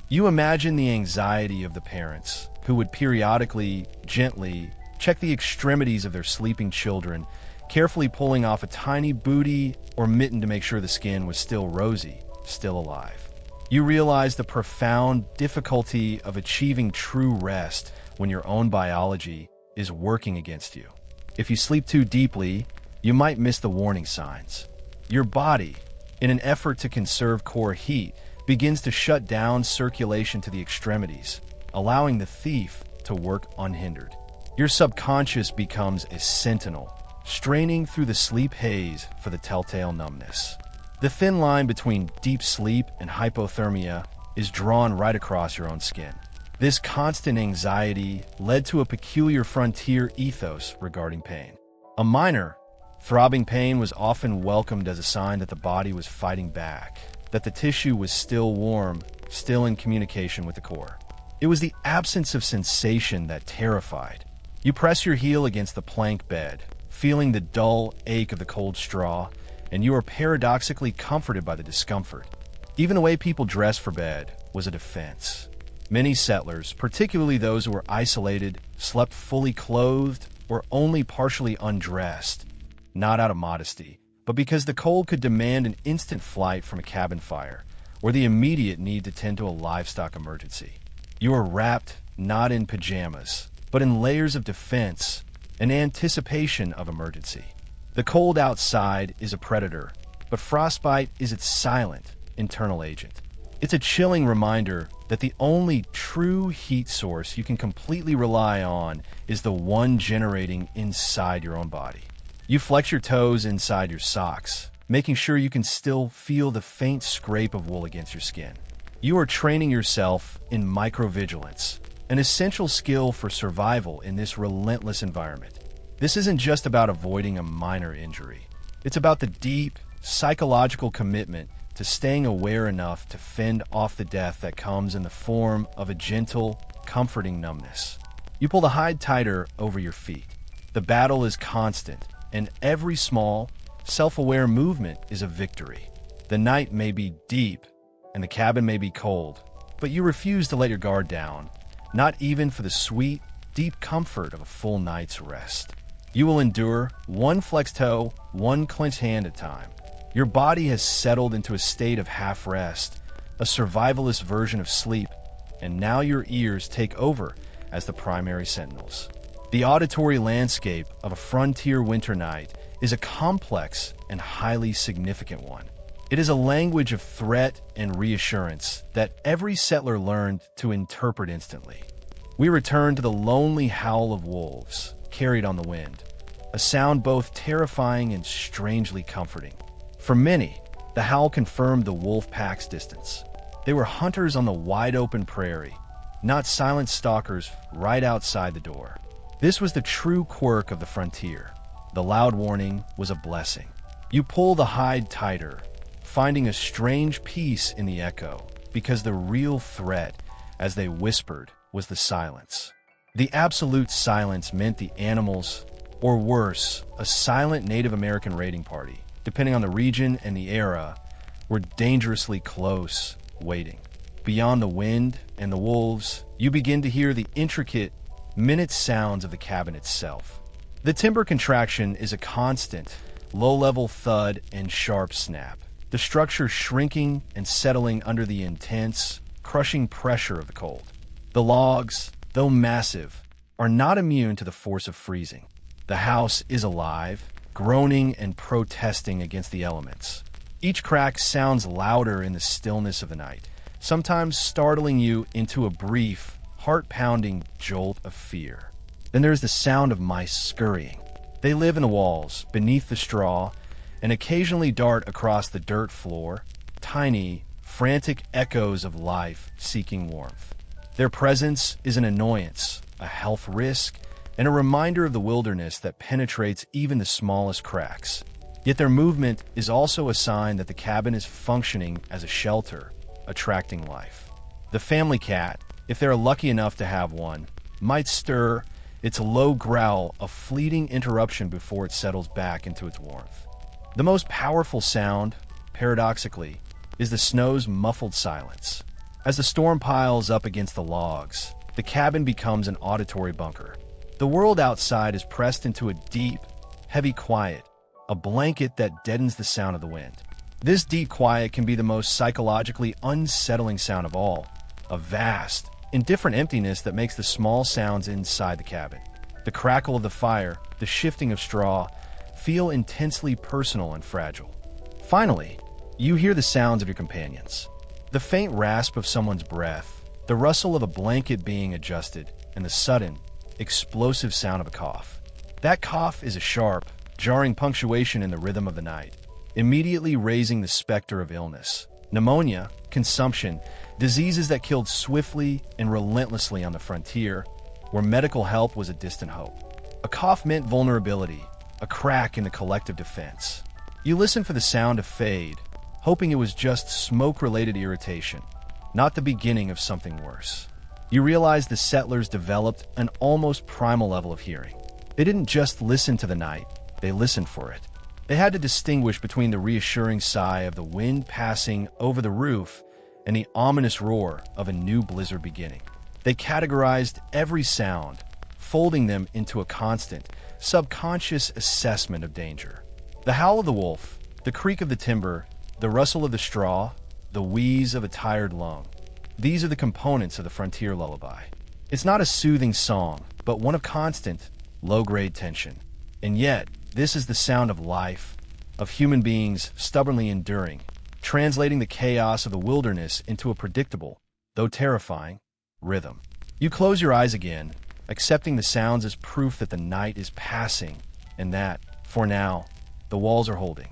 You imagine the anxiety of the parents, who would periodically, gently, check the extremities of their sleeping children, carefully pulling off a tiny booty or mitten to make sure the skin was still rosy, still alive. You realize the profound difficulty of achieving true rest when your own biology is working against you. If you sleep too deeply, you might miss the warning signs. Your body, in an effort to conserve core heat, begins to shut down circulation to the extremities, allowing the thief to work unhindered. Your subconscious becomes a sentinel, straining through the sleep haze for the telltale numbness. The thin line between deep sleep and hypothermia is drawn right across your own skin. This constant anxiety led to a peculiar frontier ethos regarding pain. A minor, throbbing pain was often welcomed as a sign that the body was fighting back, that the tissue was still warm, still in communication with the core. It was the absence of sensation that terrified. You press your heel against the plank bed, feeling the dull ache of the cold straw, and you are paradoxically comforted by the discomfort. Even the way people dressed for bed was a defense. Many settlers, particularly those who were isolated, slept fully clothed or only partially undressed, not out of modesty, but because the cold could demand an instant flight from a cabin fire, or the immediate need to tend to a livestock emergency. You are wrapped not in pajamas, but in layers of defense, an anticipation of emergency. The cold outside is a predator, but frostbite is its silent, internal agent. It's a chilling reminder that the only true heat source you can completely rely on is the one generating inside your own body. You flex your toes inside your socks, making sure you can still feel the faint scrape of wool against your skin. You are training yourself in microvigilance, an essential skill for survival in this relentless environment. This isn't just about avoiding a minor injury. It's about the deep, psychological commitment to staying aware enough to fend off the death that comes in the form of a gentle, comforting numbness. You pull the hide tighter over your feet. The battle is constant, and every small, self-aware movement is a victory. The night may be deep, and the cabin may be cold, but you refuse to let your guard down, not even for the sweet, deep comfort of a full night's rest. You will endure one flexed toe, one clenched hand at a time. Your body has settled into a state of half-rest, a survivalist version of sleep, and now your ears take over as the primary sentinels. The auditory landscape of a frontier winter night is a complex and highly significant one. It is a language of threat and reassurance that every settler learned to interpret instantly. We return to the lonely howl of wolves, carried on the wind, a sound both terrifying and strangely comforting. For many, the howl confirmed the wolf pack's distance. They were hunters on the wide-open prairie, not silent stalkers right outside the door. This was the true quirk of the frontier. The loud warning was a blessing. You pull the hide tighter, finding a strange peace in the echo, because the real threat, as they whispered, was the silence. The absolute silence meant the animals, or worse, a silent Native American raiding party, depending on the region and the era, were dangerously close, waiting. Beyond the wind and the wolves, you begin to hear the intricate, minute sounds of the cabin itself. The timber contraction is a constant, low-level thud and sharp snap, the structure shrinking and settling under the intense, crushing pressure of the cold. The logs, though massive, are not immune to the force of freezing. The house is alive, groaning and protesting against the elements. Each crack sounds louder in the stillness of the night, sometimes startling you into a brief, heart-pounding jolt of fear. Then there's the sound of mice scurrying. They live in the walls, beneath the straw, and occasionally dart across the dirt floor, tiny, frantic echoes of life seeking warmth. Their presence is an annoyance, a health risk, and a reminder of the wilderness that penetrates even the smallest cracks. Yet their movement is also a sign that the cabin is functioning as a shelter, attracting life. The family cat, if they're lucky enough to have one, might stir its low growl a fleeting interruption before it settles back into its warmth. The most powerful sound, paradoxically, is the snow's muffled silence. As the storm piles up against the logs, the cabin becomes an auditory bunker. The world outside is pressed into a deep, heavy quiet, a blanket that deadens the sound of the wind. This deep quiet can be the most psychologically unsettling sound of all, a vast, indifferent emptiness that makes the small sounds inside the cabin. The crackle of the fire, the shifting of straw, feel intensely personal and fragile. Finally, you hear the sounds of your companions. The faint rasp of someone's breath, the rustle of a blanket being adjusted, and the sudden, explosive sound of a cough. That cough is a sharp, jarring punctuation in the rhythm of the night, immediately raising the specter of illness. Pneumonia, consumption, diseases that killed swiftly and relentlessly on the frontier, where medical help was a distant hope. A cough meant vulnerability, a crack in the collective defense. You listen for the sound to fade, hoping it was just smoke-related irritation, not the beginning of something worse. You realize the settlers developed an almost primal level of hearing. They didn't just listen to the night, they listened for it. They had to distinguish between the reassuring sigh of the wind passing over the roof and the ominous roar of a new blizzard beginning. They categorized every sound, folding them into a constant, subconscious assessment of danger. The howl of the wolf, the creak of the timber, the rustle of the straw, the wheeze of a tired lung. These are the components of the frontier lullaby. It's not a soothing song, but one of constant, low-grade tension. And yet, this is the sound of life, of human beings stubbornly enduring, translating the chaos of the wilderness into a predictable, though terrifying, rhythm. You close your eyes again, accepting the sounds as proof that the night is passing, and that, for now, the walls are holding.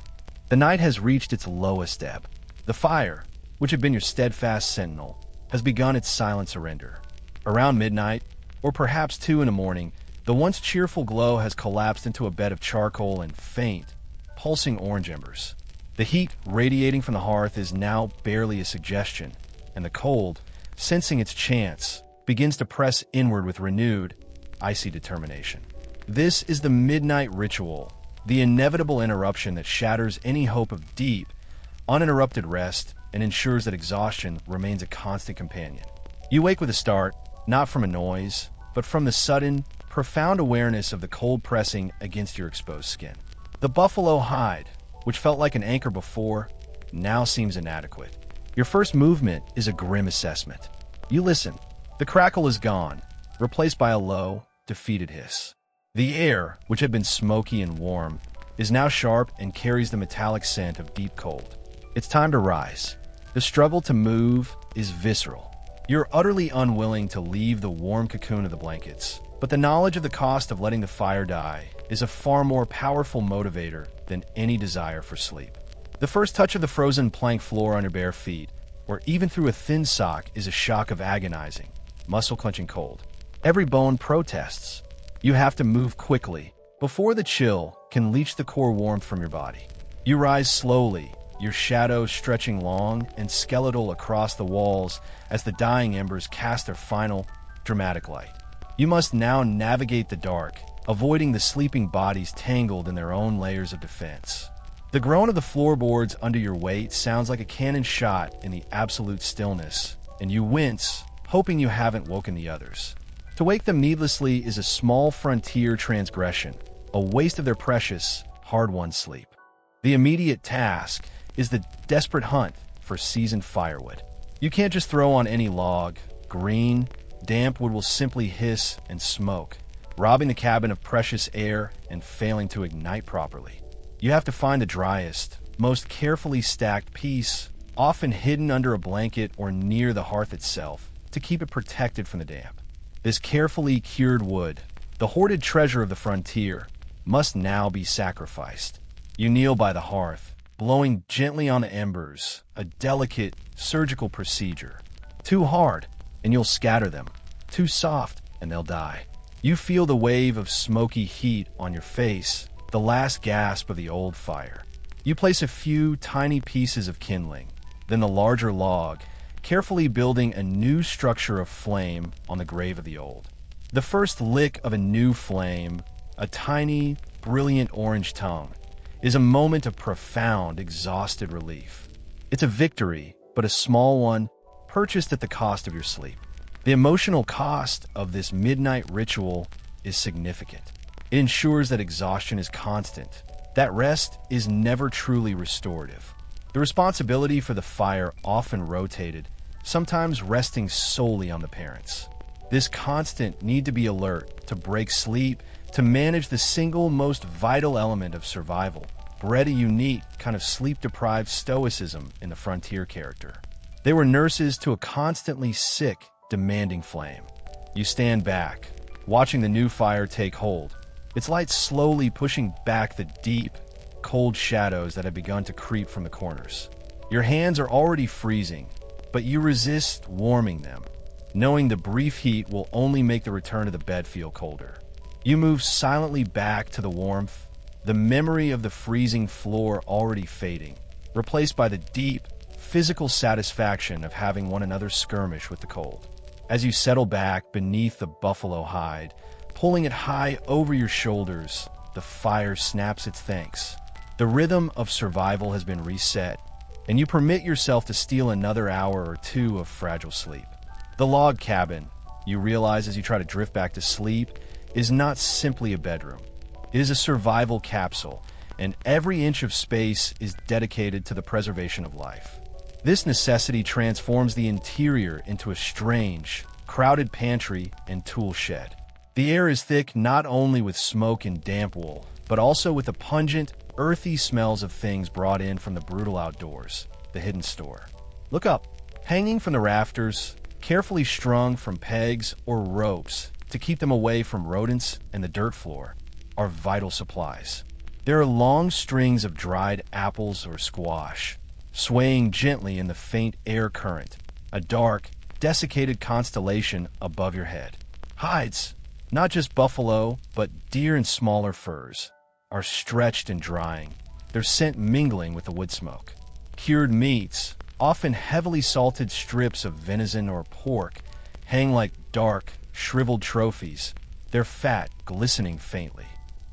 The night has reached its lowest ebb. The fire, which had been your steadfast sentinel, has begun its silent surrender. Around midnight, or perhaps 2 in the morning, the once cheerful glow has collapsed into a bed of charcoal and faint, pulsing orange embers. The heat radiating from the hearth is now barely a suggestion, and the cold, sensing its chance, begins to press inward with renewed, icy determination. This is the midnight ritual, the inevitable interruption that shatters any hope of deep, uninterrupted rest and ensures that exhaustion remains a constant companion. You wake with a start, not from a noise, but from the sudden, profound awareness of the cold pressing against your exposed skin. The buffalo hide, which felt like an anchor before, now seems inadequate. Your first movement is a grim assessment. You listen. The crackle is gone, replaced by a low, defeated hiss. The air, which had been smoky and warm, is now sharp and carries the metallic scent of deep cold. It's time to rise. The struggle to move is visceral. You're utterly unwilling to leave the warm cocoon of the blankets, but the knowledge of the cost of letting the fire die is a far more powerful motivator than any desire for sleep. The first touch of the frozen plank floor on your bare feet, or even through a thin sock, is a shock of agonizing, muscle-clenching cold. Every bone protests. You have to move quickly before the chill can leach the core warmth from your body. You rise slowly, your shadow stretching long and skeletal across the walls as the dying embers cast their final, dramatic light. You must now navigate the dark, avoiding the sleeping bodies tangled in their own layers of defense. The groan of the floorboards under your weight sounds like a cannon shot in the absolute stillness, and you wince, hoping you haven't woken the others. To wake them needlessly is a small frontier transgression, a waste of their precious, hard-won sleep. The immediate task is the desperate hunt for seasoned firewood. You can't just throw on any log. Green, damp wood will simply hiss and smoke, robbing the cabin of precious air and failing to ignite properly. You have to find the driest, most carefully stacked piece, often hidden under a blanket or near the hearth itself, to keep it protected from the damp. This carefully cured wood, the hoarded treasure of the frontier, must now be sacrificed. You kneel by the hearth, blowing gently on the embers, a delicate surgical procedure. Too hard, and you'll scatter them. Too soft, and they'll die. You feel the wave of smoky heat on your face, the last gasp of the old fire. You place a few tiny pieces of kindling, then the larger log, carefully building a new structure of flame on the grave of the old. The first lick of a new flame, a tiny, brilliant orange tongue, is a moment of profound, exhausted relief. It's a victory, but a small one, purchased at the cost of your sleep. The emotional cost of this midnight ritual is significant. It ensures that exhaustion is constant, that rest is never truly restorative. The responsibility for the fire often rotated, sometimes resting solely on the parents. This constant need to be alert, to break sleep, to manage the single most vital element of survival, bred a unique kind of sleep-deprived stoicism in the frontier character. They were nurses to a constantly sick, demanding flame. You stand back, watching the new fire take hold, its light slowly pushing back the deep, cold shadows that have begun to creep from the corners. Your hands are already freezing, but you resist warming them, knowing the brief heat will only make the return to the bed feel colder. You move silently back to the warmth, the memory of the freezing floor already fading, replaced by the deep, physical satisfaction of having one another skirmish with the cold. As you settle back beneath the buffalo hide, pulling it high over your shoulders, the fire snaps its thanks. The rhythm of survival has been reset, and you permit yourself to steal another hour or two of fragile sleep. The log cabin, you realize as you try to drift back to sleep, is not simply a bedroom. It is a survival capsule, and every inch of space is dedicated to the preservation of life. This necessity transforms the interior into a strange, crowded pantry and tool shed. The air is thick not only with smoke and damp wool, but also with the pungent, earthy smells of things brought in from the brutal outdoors, the hidden store. Look up. Hanging from the rafters, carefully strung from pegs or ropes to keep them away from rodents and the dirt floor, are vital supplies. There are long strings of dried apples or squash, swaying gently in the faint air current, a dark, desiccated constellation above your head. Hides, not just buffalo, but deer and smaller furs, are stretched and drying, their scent mingling with the wood smoke. Cured meats, often heavily salted strips of venison or pork, hang like dark, shriveled trophies, their fat glistening faintly.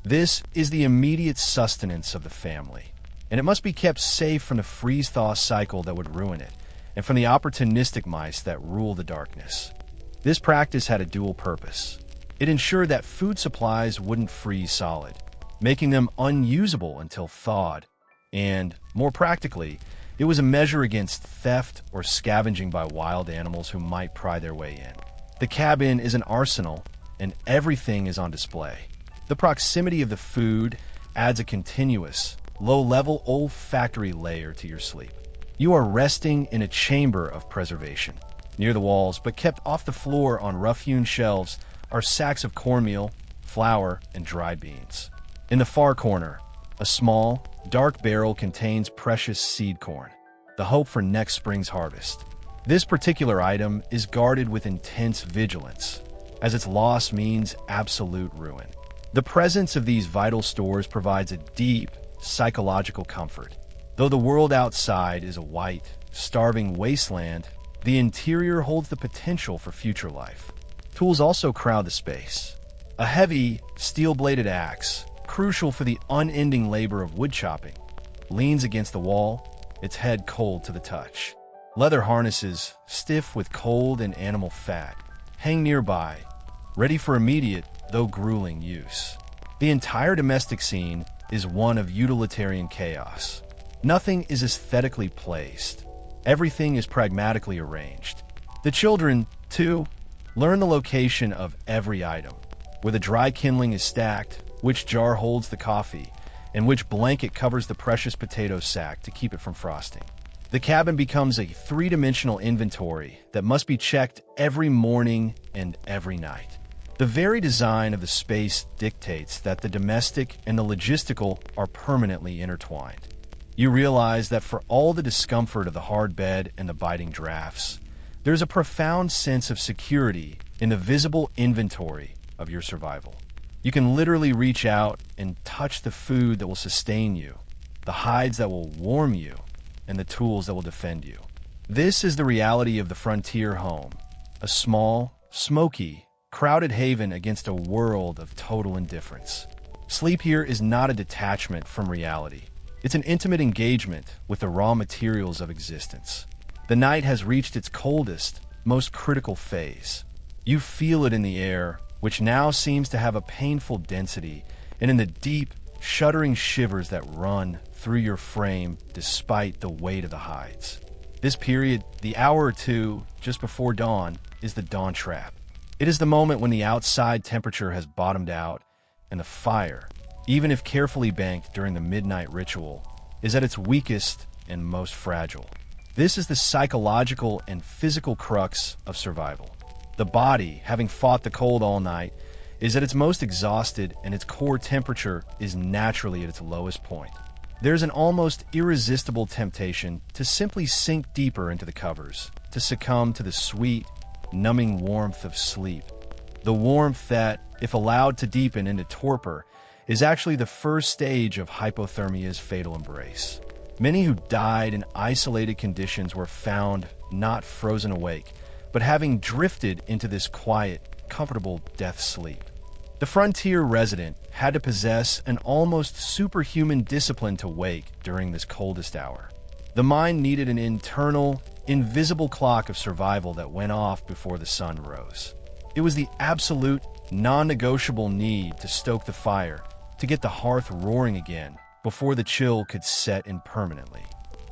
This is the immediate sustenance of the family, and it must be kept safe from the freeze-thaw cycle that would ruin it, and from the opportunistic mice that rule the darkness. This practice had a dual purpose. It ensured that food supplies wouldn't freeze solid, making them unusable until thawed, and, more practically, it was a measure against theft or scavenging by wild animals who might pry their way in. The cabin is an arsenal, and everything is on display. The proximity of the food adds a continuous, low-level olfactory layer to your sleep. You are resting in a chamber of preservation. Near the walls, but kept off the floor on rough-hewn shelves, are sacks of cornmeal, flour, and dried beans. In the far corner, a small, dark barrel contains precious seed corn, the hope for next spring's harvest. This particular item is guarded with intense vigilance, as its loss means absolute ruin. The presence of these vital stores provides a deep, psychological comfort. Though the world outside is a white, starving wasteland, the interior holds the potential for future life. Tools also crowd the space. A heavy, steel-bladed axe, crucial for the unending labor of wood chopping, leans against the wall, its head cold to the touch. Leather harnesses, stiff with cold and animal fat, hang nearby, ready for immediate, though grueling, use. The entire domestic scene is one of utilitarian chaos. Nothing is aesthetically placed. Everything is pragmatically arranged. The children, too, learn the location of every item, where the dry kindling is stacked, which jar holds the coffee, and which blanket covers the precious potato sack to keep it from frosting. The cabin becomes a three-dimensional inventory that must be checked every morning and every night. The very design of the space dictates that the domestic and the logistical are permanently intertwined. You realize that for all the discomfort of the hard bed and the biting drafts, there's a profound sense of security in the visible inventory of your survival. You can literally reach out and touch the food that will sustain you, the hides that will warm you, and the tools that will defend you. This is the reality of the frontier home, a small, smoky, crowded haven against a world of total indifference. Sleep here is not a detachment from reality. It's an intimate engagement with the raw materials of existence. The night has reached its coldest, most critical phase. You feel it in the air, which now seems to have a painful density, and in the deep, shuddering shivers that run through your frame despite the weight of the hides. This period, the hour or two just before dawn, is the dawn trap. It is the moment when the outside temperature has bottomed out and the fire, even if carefully banked during the midnight ritual, is at its weakest and most fragile. This is the psychological and physical crux of survival. The body, having fought the cold all night, is at its most exhausted, and its core temperature is naturally at its lowest point. There's an almost irresistible temptation to simply sink deeper into the covers, to succumb to the sweet, numbing warmth of sleep. The warmth that, if allowed to deepen into torpor, is actually the first stage of hypothermia's fatal embrace. Many who died in isolated conditions were found not frozen awake, but having drifted into this quiet, comfortable death sleep. The frontier resident had to possess an almost superhuman discipline to wake during this coldest hour. The mind needed an internal, invisible clock of survival that went off before the sun rose. It was the absolute, non-negotiable need to stoke the fire, to get the hearth roaring again before the chill could set in permanently.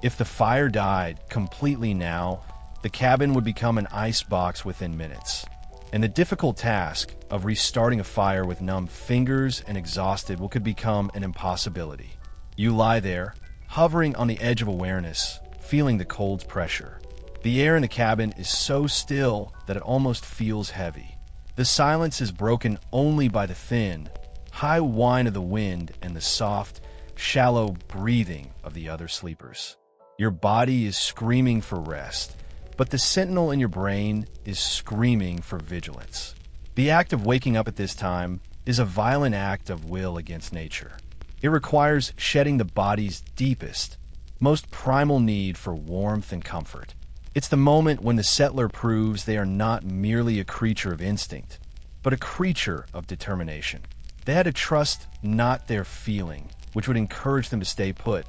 If the fire died completely now, the cabin would become an icebox within minutes, and the difficult task of restarting a fire with numb fingers and exhausted could become an impossibility. You lie there, hovering on the edge of awareness, feeling the cold's pressure. The air in the cabin is so still that it almost feels heavy. The silence is broken only by the thin, high whine of the wind and the soft, shallow breathing of the other sleepers. Your body is screaming for rest, but the sentinel in your brain is screaming for vigilance. The act of waking up at this time is a violent act of will against nature. It requires shedding the body's deepest, most primal need for warmth and comfort. It's the moment when the settler proves they are not merely a creature of instinct, but a creature of determination. They had to trust not their feeling, which would encourage them to stay put,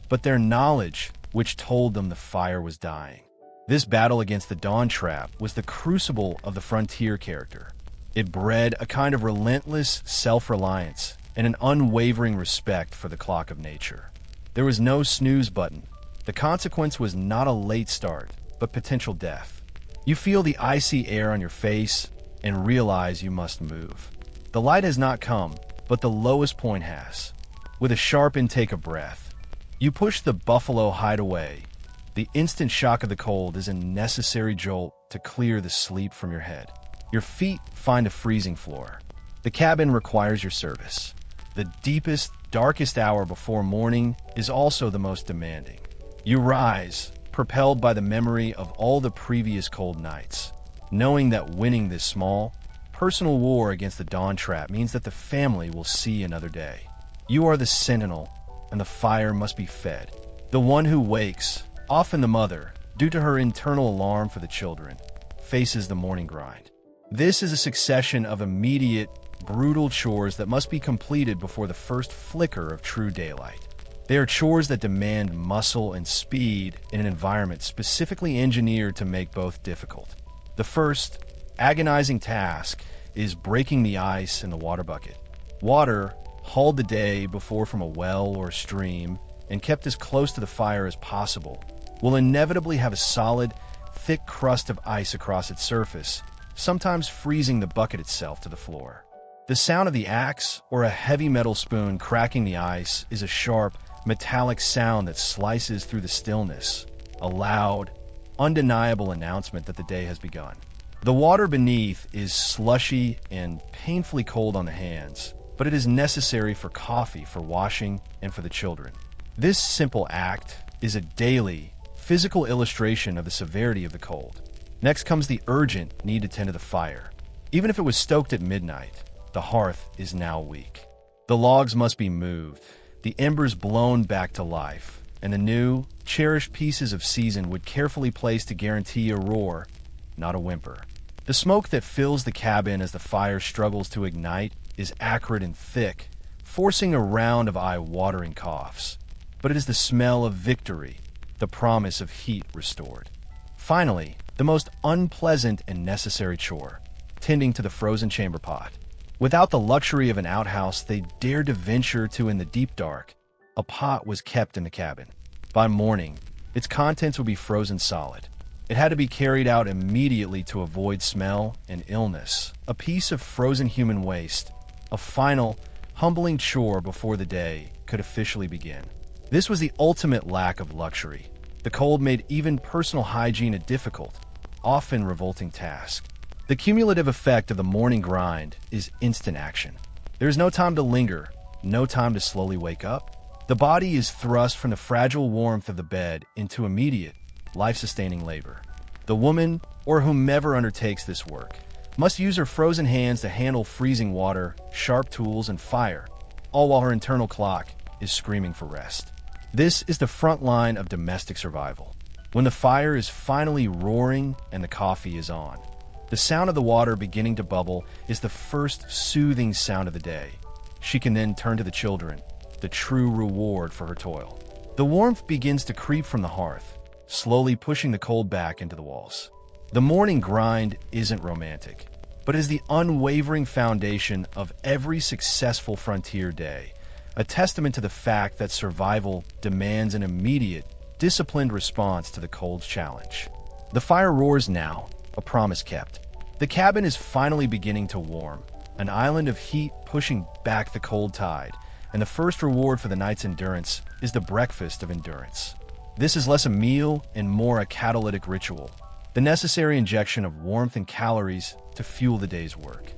but their knowledge, which told them the fire was dying. This battle against the dawn trap was the crucible of the frontier character. It bred a kind of relentless self-reliance and an unwavering respect for the clock of nature. There was no snooze button. The consequence was not a late start, but potential death. You feel the icy air on your face and realize you must move. The light has not come, but the lowest point has. With a sharp intake of breath, you push the buffalo hide away. The instant shock of the cold is a necessary jolt to clear the sleep from your head. Your feet find a freezing floor. The cabin requires your service. The deepest, darkest hour before morning is also the most demanding. You rise, propelled by the memory of all the previous cold nights, knowing that winning this small, personal war against the dawn trap means that the family will see another day. You are the sentinel, and the fire must be fed. The one who wakes, often the mother, due to her internal alarm for the children, faces the morning grind. This is a succession of immediate, brutal chores that must be completed before the first flicker of true daylight. They are chores that demand muscle and speed in an environment specifically engineered to make both difficult. The first, agonizing task is breaking the ice in the water bucket. Water, hauled the day before from a well or stream and kept as close to the fire as possible, will inevitably have a solid, thick crust of ice across its surface, sometimes freezing the bucket itself to the floor. The sound of the axe or a heavy metal spoon cracking the ice is a sharp, metallic sound that slices through the stillness, a loud, undeniable announcement that the day has begun. The water beneath is slushy and painfully cold on the hands, but it is necessary for coffee, for washing, and for the children. This simple act is a daily, physical illustration of the severity of the cold. Next comes the urgent need to tend to the fire. Even if it was stoked at midnight, the hearth is now weak. The logs must be moved, the embers blown back to life, and the new, cherished pieces of season wood carefully placed to guarantee a roar, not a whimper. The smoke that fills the cabin as the fire struggles to ignite is acrid and thick, forcing a round of eye-watering coughs. But it is the smell of victory, the promise of heat restored. Finally, the most unpleasant and necessary chore, tending to the frozen chamber pot. Without the luxury of an outhouse they dared to venture to in the deep dark, a pot was kept in the cabin. By morning, its contents would be frozen solid. It had to be carried out immediately to avoid smell and illness. A piece of frozen human waste, a final, humbling chore before the day could officially begin. This was the ultimate lack of luxury. The cold made even personal hygiene a difficult, often revolting task. The cumulative effect of the morning grind is instant action. There is no time to linger, no time to slowly wake up. The body is thrust from the fragile warmth of the bed into immediate, life-sustaining labor. The woman, or whomever undertakes this work, must use her frozen hands to handle freezing water, sharp tools, and fire, all while her internal clock is screaming for rest. This is the front line of domestic survival. When the fire is finally roaring and the coffee is on, the sound of the water beginning to bubble is the first soothing sound of the day. She can then turn to the children, the true reward for her toil. The warmth begins to creep from the hearth, slowly pushing the cold back into the walls. The morning grind isn't romantic, but is the unwavering foundation of every successful frontier day, a testament to the fact that survival demands an immediate, disciplined response to the cold's challenge. The fire roars now, a promise kept. The cabin is finally beginning to warm, an island of heat pushing back the cold tide, and the first reward for the night's endurance is the breakfast of endurance. This is less a meal and more a catalytic ritual, the necessary injection of warmth and calories to fuel the day's work.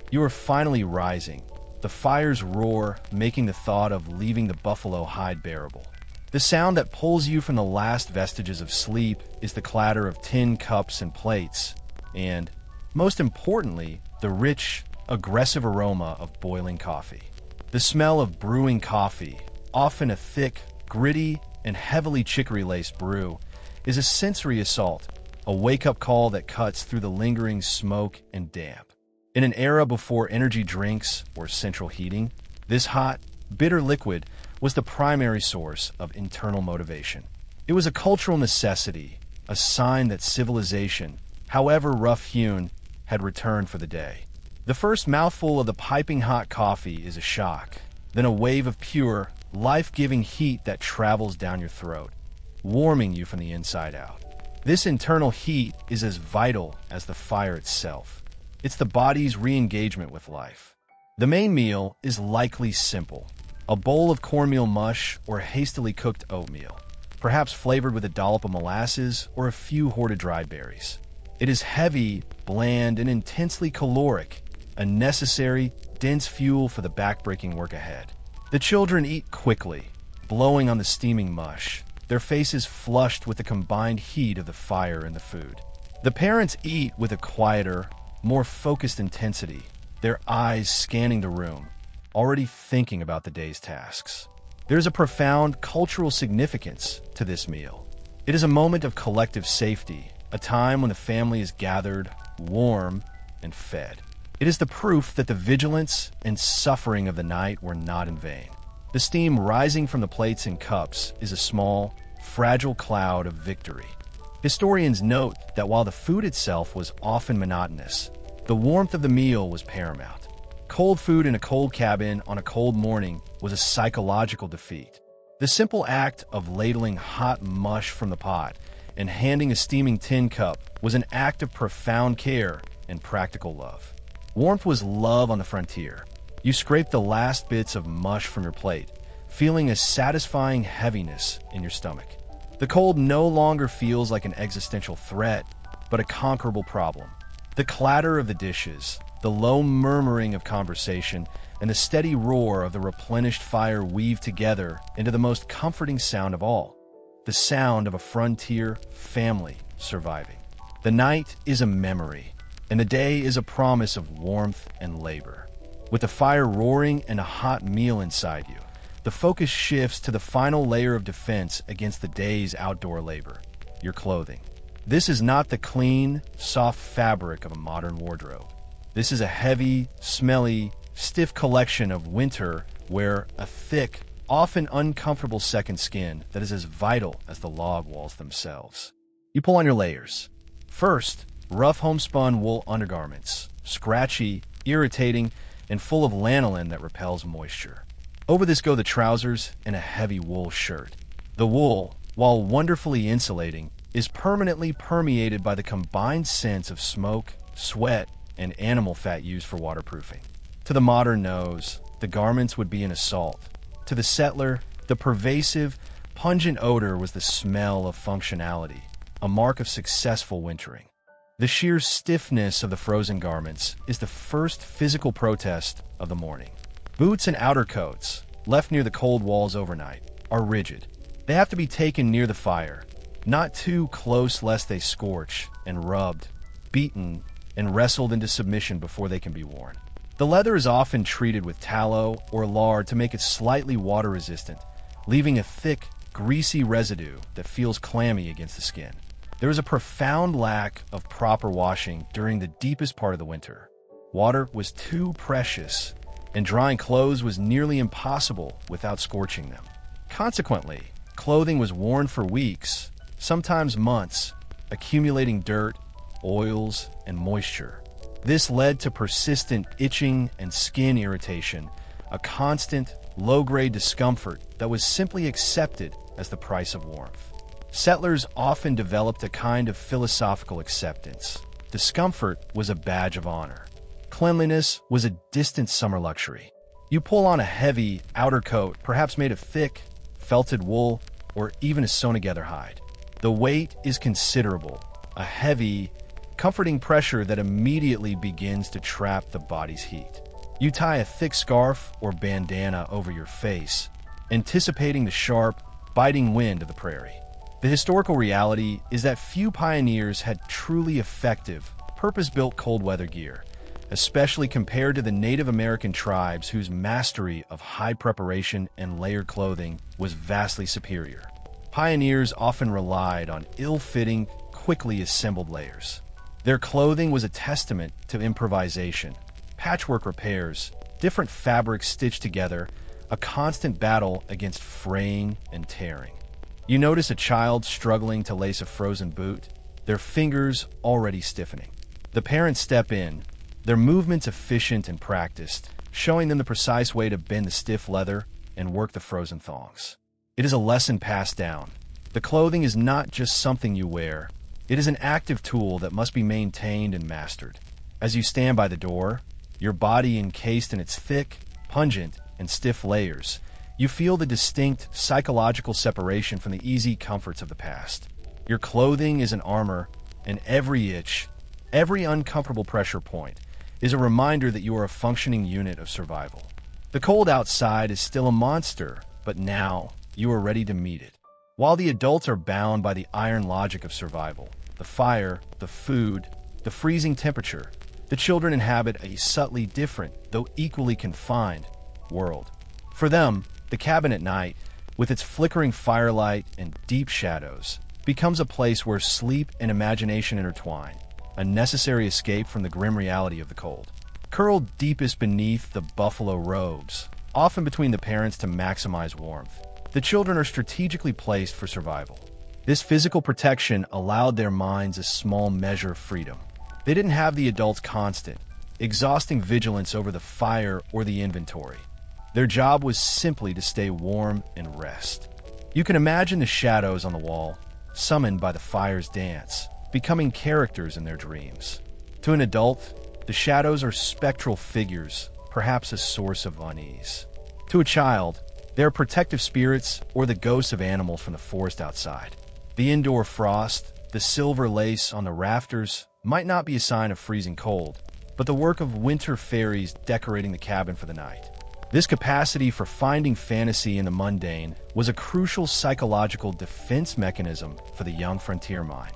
You are finally rising, the fire's roar making the thought of leaving the buffalo hide bearable. The sound that pulls you from the last vestiges of sleep is the clatter of tin cups and plates, and, most importantly, the rich, aggressive aroma of boiling coffee. The smell of brewing coffee, often a thick, gritty, and heavily chicory-laced brew, is a sensory assault, a wake-up call that cuts through the lingering smoke and damp. In an era before energy drinks or central heating, this hot, bitter liquid was the primary source of internal motivation. It was a cultural necessity, a sign that civilization, however rough-hewn, had returned for the day. The first mouthful of the piping hot coffee is a shock, then a wave of pure, life-giving heat that travels down your throat, warming you from the inside out. This internal heat is as vital as the fire itself. It's the body's re-engagement with life. The main meal is likely simple, a bowl of cornmeal mush or hastily cooked oatmeal, perhaps flavored with a dollop of molasses or a few hoarded dried berries. It is heavy, bland, and intensely caloric, a necessary, dense fuel for the back-breaking work ahead. The children eat quickly, blowing on the steaming mush, their faces flushed with the combined heat of the fire and the food. The parents eat with a quieter, more focused intensity, their eyes scanning the room, already thinking about the day's tasks. There's a profound cultural significance to this meal. It is a moment of collective safety, a time when the family is gathered, warm, and fed. It is the proof that the vigilance and suffering of the night were not in vain. The steam rising from the plates and cups is a small, fragile cloud of victory. Historians note that while the food itself was often monotonous, the warmth of the meal was paramount. Cold food in a cold cabin on a cold morning was a psychological defeat. The simple act of ladling hot mush from the pot and handing a steaming tin cup was an act of profound care and practical love. Warmth was love on the frontier. You scraped the last bits of mush from your plate, feeling a satisfying heaviness in your stomach. The cold no longer feels like an existential threat, but a conquerable problem. The clatter of the dishes, The low murmuring of conversation and the steady roar of the replenished fire weave together into the most comforting sound of all, the sound of a frontier family surviving. The night is a memory, and the day is a promise of warmth and labor. With the fire roaring and a hot meal inside you, the focus shifts to the final layer of defense against the day's outdoor labor: your clothing. This is not the clean, soft fabric of a modern wardrobe. This is a heavy, smelly, stiff collection of winter wear, a thick, often uncomfortable second skin that is as vital as the log walls themselves. You pull on your layers. First, rough homespun wool undergarments, scratchy, irritating, and full of lanolin that repels moisture. Over this go the trousers and a heavy wool shirt. The wool, while wonderfully insulating, is permanently permeated by the combined scents of smoke, sweat, and animal fat used for waterproofing. To the modern nose, the garments would be an assault. To the settler, the pervasive, pungent odor was the smell of functionality, a mark of successful wintering. The sheer stiffness of the frozen garments is the first physical protest of the morning. Boots and outer coats, left near the cold walls overnight, are rigid. They have to be taken near the fire, not too close lest they scorch, and rubbed, beaten, and wrestled into submission before they can be worn. The leather is often treated with tallow or lard to make it slightly water-resistant, leaving a thick, greasy residue that feels clammy against the skin. There is a profound lack of proper washing during the deepest part of the winter. Water was too precious, and drying clothes was nearly impossible without scorching them. Consequently, clothing was worn for weeks, sometimes months, accumulating dirt, oils, and moisture. This led to persistent itching and skin irritation, a constant, low-grade discomfort that was simply accepted as the price of warmth. Settlers often developed a kind of philosophical acceptance. Discomfort was a badge of honor. Cleanliness was a distant summer luxury. You pull on a heavy outer coat, perhaps made of thick, felted wool, or even a sewn-together hide. The weight is considerable, a heavy, comforting pressure that immediately begins to trap the body's heat. You tie a thick scarf or bandana over your face, anticipating the sharp, biting wind of the prairie. The historical reality is that few pioneers had truly effective, purpose-built cold-weather gear, especially compared to the Native American tribes whose mastery of high preparation and layered clothing was vastly superior. Pioneers often relied on ill-fitting, quickly assembled layers. Their clothing was a testament to improvisation, patchwork repairs, different fabrics stitched together, a constant battle against fraying and tearing. You notice a child struggling to lace a frozen boot, their fingers already stiffening. The parents step in, their movements efficient and practiced, showing them the precise way to bend the stiff leather and work the frozen thongs. It is a lesson passed down. The clothing is not just something you wear. It is an active tool that must be maintained and mastered. As you stand by the door, your body encased in its thick, pungent, and stiff layers, you feel the distinct psychological separation from the easy comforts of the past. Your clothing is an armor, and every itch, every uncomfortable pressure point, is a reminder that you are a functioning unit of survival. The cold outside is still a monster, but now you are ready to meet it. While the adults are bound by the iron logic of survival, the fire, the food, the freezing temperature, the children inhabit a subtly different, though equally confined, world. For them, the cabin at night, with its flickering firelight and deep shadows, becomes a place where sleep and imagination intertwine, a necessary escape from the grim reality of the cold. Curled deepest beneath the buffalo robes, often between the parents to maximize warmth, the children are strategically placed for survival. This physical protection allowed their minds a small measure of freedom. They didn't have the adult's constant, exhausting vigilance over the fire or the inventory. Their job was simply to stay warm and rest. You can imagine the shadows on the wall, summoned by the fire's dance, becoming characters in their dreams. To an adult, the shadows are spectral figures, perhaps a source of unease. To a child, they are protective spirits or the ghosts of animals from the forest outside. The indoor frost, the silver lace on the rafters, might not be a sign of freezing cold, but the work of winter fairies decorating the cabin for the night. This capacity for finding fantasy in the mundane was a crucial psychological defense mechanism for the young frontier mind.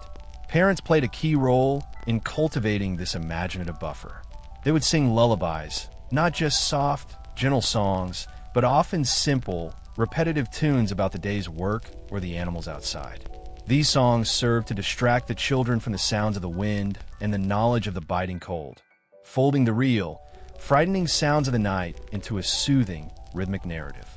Parents played a key role in cultivating this imaginative buffer. They would sing lullabies, not just soft, gentle songs, but often simple, repetitive tunes about the day's work or the animals outside. These songs served to distract the children from the sounds of the wind and the knowledge of the biting cold, folding the real, frightening sounds of the night into a soothing, rhythmic narrative.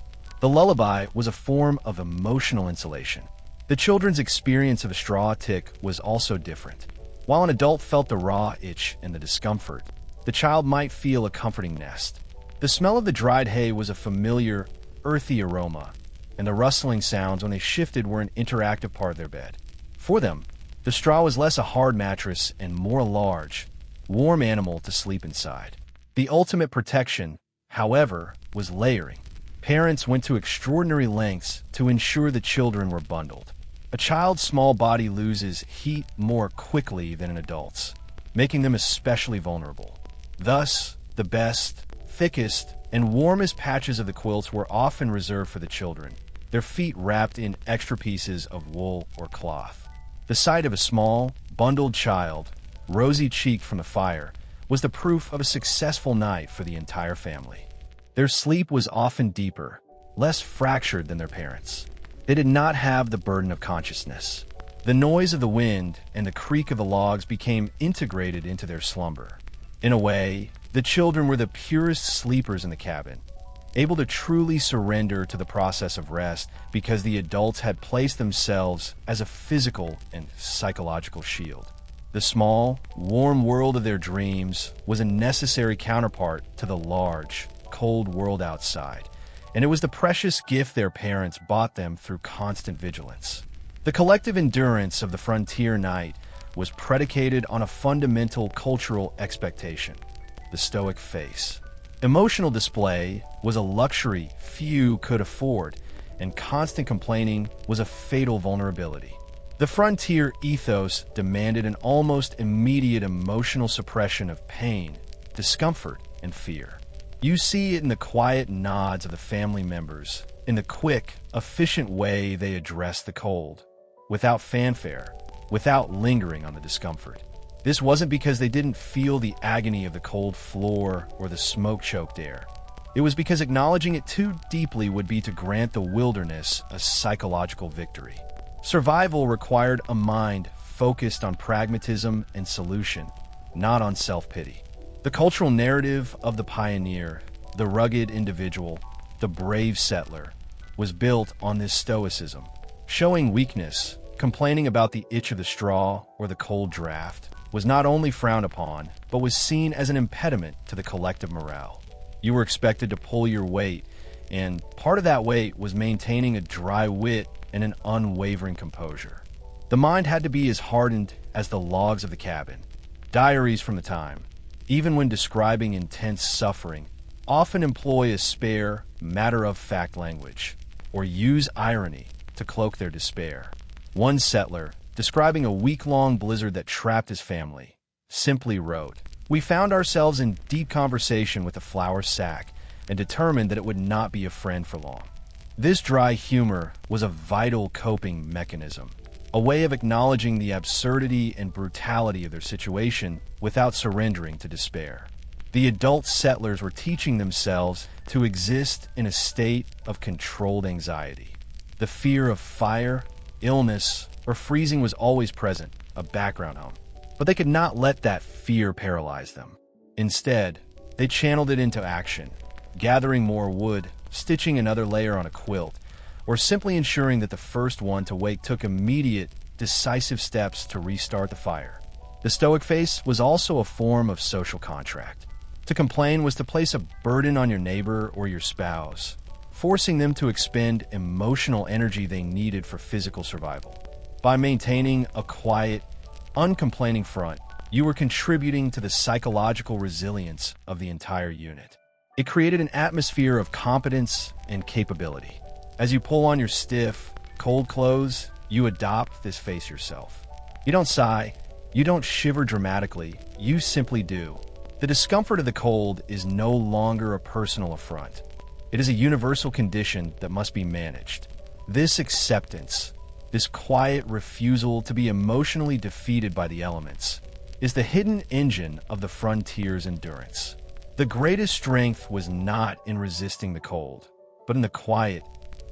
The lullaby was a form of emotional insulation. The children's experience of a straw tick was also different. While an adult felt the raw itch and the discomfort, the child might feel a comforting nest. The smell of the dried hay was a familiar, earthy aroma, and the rustling sounds when they shifted were an interactive part of their bed. For them, the straw was less a hard mattress and more a large, warm animal to sleep inside. The ultimate protection, however, was layering. Parents went to extraordinary lengths to ensure the children were bundled. A child's small body loses heat more quickly than an adult's, making them especially vulnerable. Thus, the best, thickest, and warmest patches of the quilts were often reserved for the children, their feet wrapped in extra pieces of wool or cloth. The sight of a small, bundled child, rosy-cheeked from the fire, was the proof of a successful night for the entire family. Their sleep was often deeper, less fractured than their parents'. They did not have the burden of consciousness. The noise of the wind and the creak of the logs became integrated into their slumber. In a way, the children were the purest sleepers in the cabin, able to truly surrender to the process of rest because the adults had placed themselves as a physical and psychological shield. The small, warm world of their dreams was a necessary counterpart to the large, cold world outside, and it was the precious gift their parents bought them through constant vigilance. The collective endurance of the frontier night was predicated on a fundamental cultural expectation: the stoic face. Emotional display was a luxury few could afford, and constant complaining was a fatal vulnerability. The frontier ethos demanded an almost immediate emotional suppression of pain, discomfort, and fear. You see it in the quiet nods of the family members, in the quick, efficient way they address the cold, without fanfare, without lingering on the discomfort. This wasn't because they didn't feel the agony of the cold floor or the smoke-choked air. It was because acknowledging it too deeply would be to grant the wilderness a psychological victory. Survival required a mind focused on pragmatism and solution, not on self-pity. The cultural narrative of the pioneer, the rugged individual, the brave settler, was built on this stoicism. Showing weakness, complaining about the itch of the straw or the cold draft, was not only frowned upon, but was seen as an impediment to the collective morale. You were expected to pull your weight, and part of that weight was maintaining a dry wit and an unwavering composure. The mind had to be as hardened as the logs of the cabin. Diaries from the time, even when describing intense suffering, often employ a spare, matter-of-fact language, or use irony to cloak their despair. One settler, describing a week-long blizzard that trapped his family, simply wrote, "We found ourselves in deep conversation with a flour sack and determined that it would not be a friend for long." This dry humor was a vital coping mechanism, a way of acknowledging the absurdity and brutality of their situation without surrendering to despair. The adult settlers were teaching themselves to exist in a state of controlled anxiety. The fear of fire, illness, or freezing was always present, a background hum. But they could not let that fear paralyze them. Instead, they channeled it into action, gathering more wood, stitching another layer on a quilt, or simply ensuring that the first one to wake took immediate, decisive steps to restart the fire. The stoic face was also a form of social contract. To complain was to place a burden on your neighbor or your spouse, forcing them to expend emotional energy they needed for physical survival. By maintaining a quiet, uncomplaining front, you were contributing to the psychological resilience of the entire unit. It created an atmosphere of competence and capability. As you pull on your stiff, cold clothes, you adopt this face yourself. You don't sigh, you don't shiver dramatically, you simply do. The discomfort of the cold is no longer a personal affront. It is a universal condition that must be managed. This acceptance, this quiet refusal to be emotionally defeated by the elements, is the hidden engine of the frontier's endurance. The greatest strength was not in resisting the cold, but in the quiet,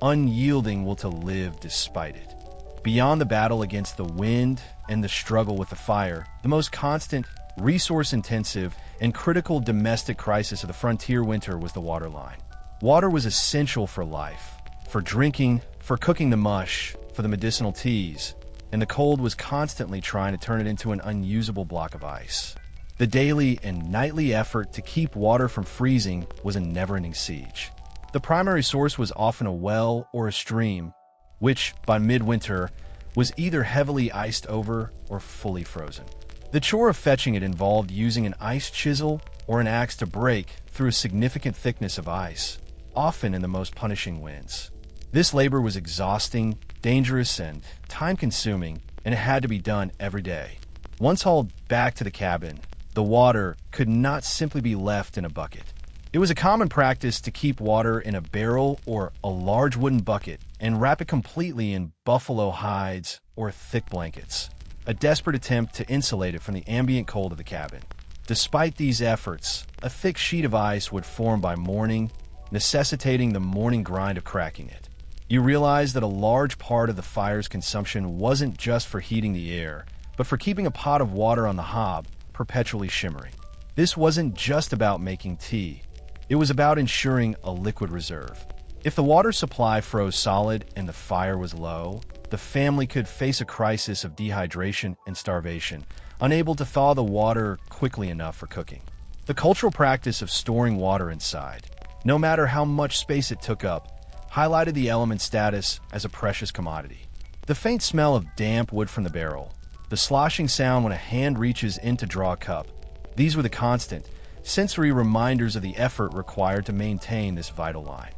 unyielding will to live despite it. Beyond the battle against the wind and the struggle with the fire, the most constant, resource-intensive, and critical domestic crisis of the frontier winter was the water line. Water was essential for life, for drinking, for cooking the mush, for the medicinal teas, and the cold was constantly trying to turn it into an unusable block of ice. The daily and nightly effort to keep water from freezing was a never-ending siege. The primary source was often a well or a stream, which, by midwinter, was either heavily iced over or fully frozen. The chore of fetching it involved using an ice chisel or an axe to break through a significant thickness of ice, often in the most punishing winds. This labor was exhausting, dangerous, and time-consuming, and it had to be done every day. Once hauled back to the cabin, the water could not simply be left in a bucket. It was a common practice to keep water in a barrel or a large wooden bucket and wrap it completely in buffalo hides or thick blankets, a desperate attempt to insulate it from the ambient cold of the cabin. Despite these efforts, a thick sheet of ice would form by morning, necessitating the morning grind of cracking it. You realize that a large part of the fire's consumption wasn't just for heating the air, but for keeping a pot of water on the hob perpetually shimmering. This wasn't just about making tea. It was about ensuring a liquid reserve. If the water supply froze solid and the fire was low, the family could face a crisis of dehydration and starvation, unable to thaw the water quickly enough for cooking. The cultural practice of storing water inside, no matter how much space it took up, highlighted the element's status as a precious commodity. The faint smell of damp wood from the barrel, the sloshing sound when a hand reaches in to draw a cup, these were the constant, sensory reminders of the effort required to maintain this vital line.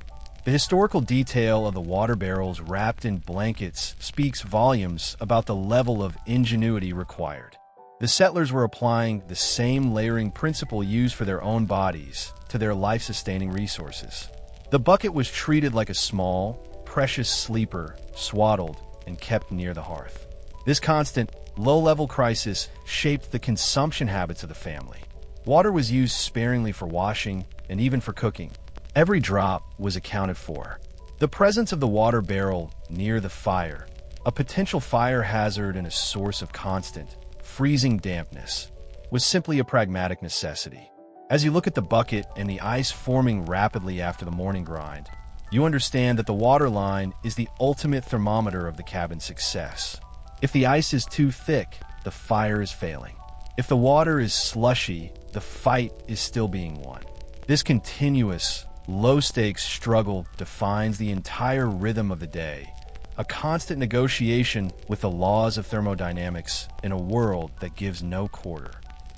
The historical detail of the water barrels wrapped in blankets speaks volumes about the level of ingenuity required. The settlers were applying the same layering principle used for their own bodies to their life-sustaining resources. The bucket was treated like a small, precious sleeper, swaddled and kept near the hearth. This constant, low-level crisis shaped the consumption habits of the family. Water was used sparingly for washing and even for cooking. Every drop was accounted for. The presence of the water barrel near the fire, a potential fire hazard and a source of constant, freezing dampness, was simply a pragmatic necessity. As you look at the bucket and the ice forming rapidly after the morning grind, you understand that the water line is the ultimate thermometer of the cabin's success. If the ice is too thick, the fire is failing. If the water is slushy, the fight is still being won. This continuous, low-stakes struggle defines the entire rhythm of the day, a constant negotiation with the laws of thermodynamics in a world that gives no quarter.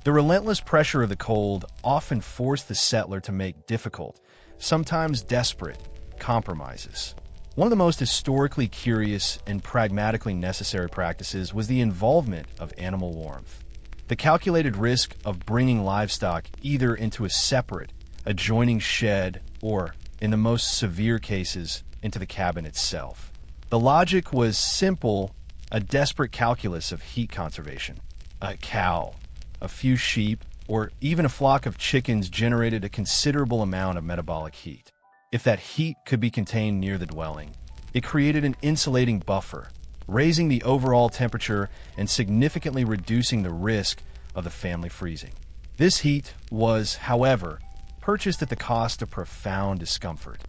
The relentless pressure of the cold often forced the settler to make difficult, sometimes desperate, compromises. One of the most historically curious and pragmatically necessary practices was the involvement of animal warmth. The calculated risk of bringing livestock either into a separate, adjoining shed or, in the most severe cases, into the cabin itself. The logic was simple, a desperate calculus of heat conservation. A cow, a few sheep, or even a flock of chickens generated a considerable amount of metabolic heat. If that heat could be contained near the dwelling, it created an insulating buffer, raising the overall temperature and significantly reducing the risk of the family freezing. This heat was, however, purchased at the cost of profound discomfort.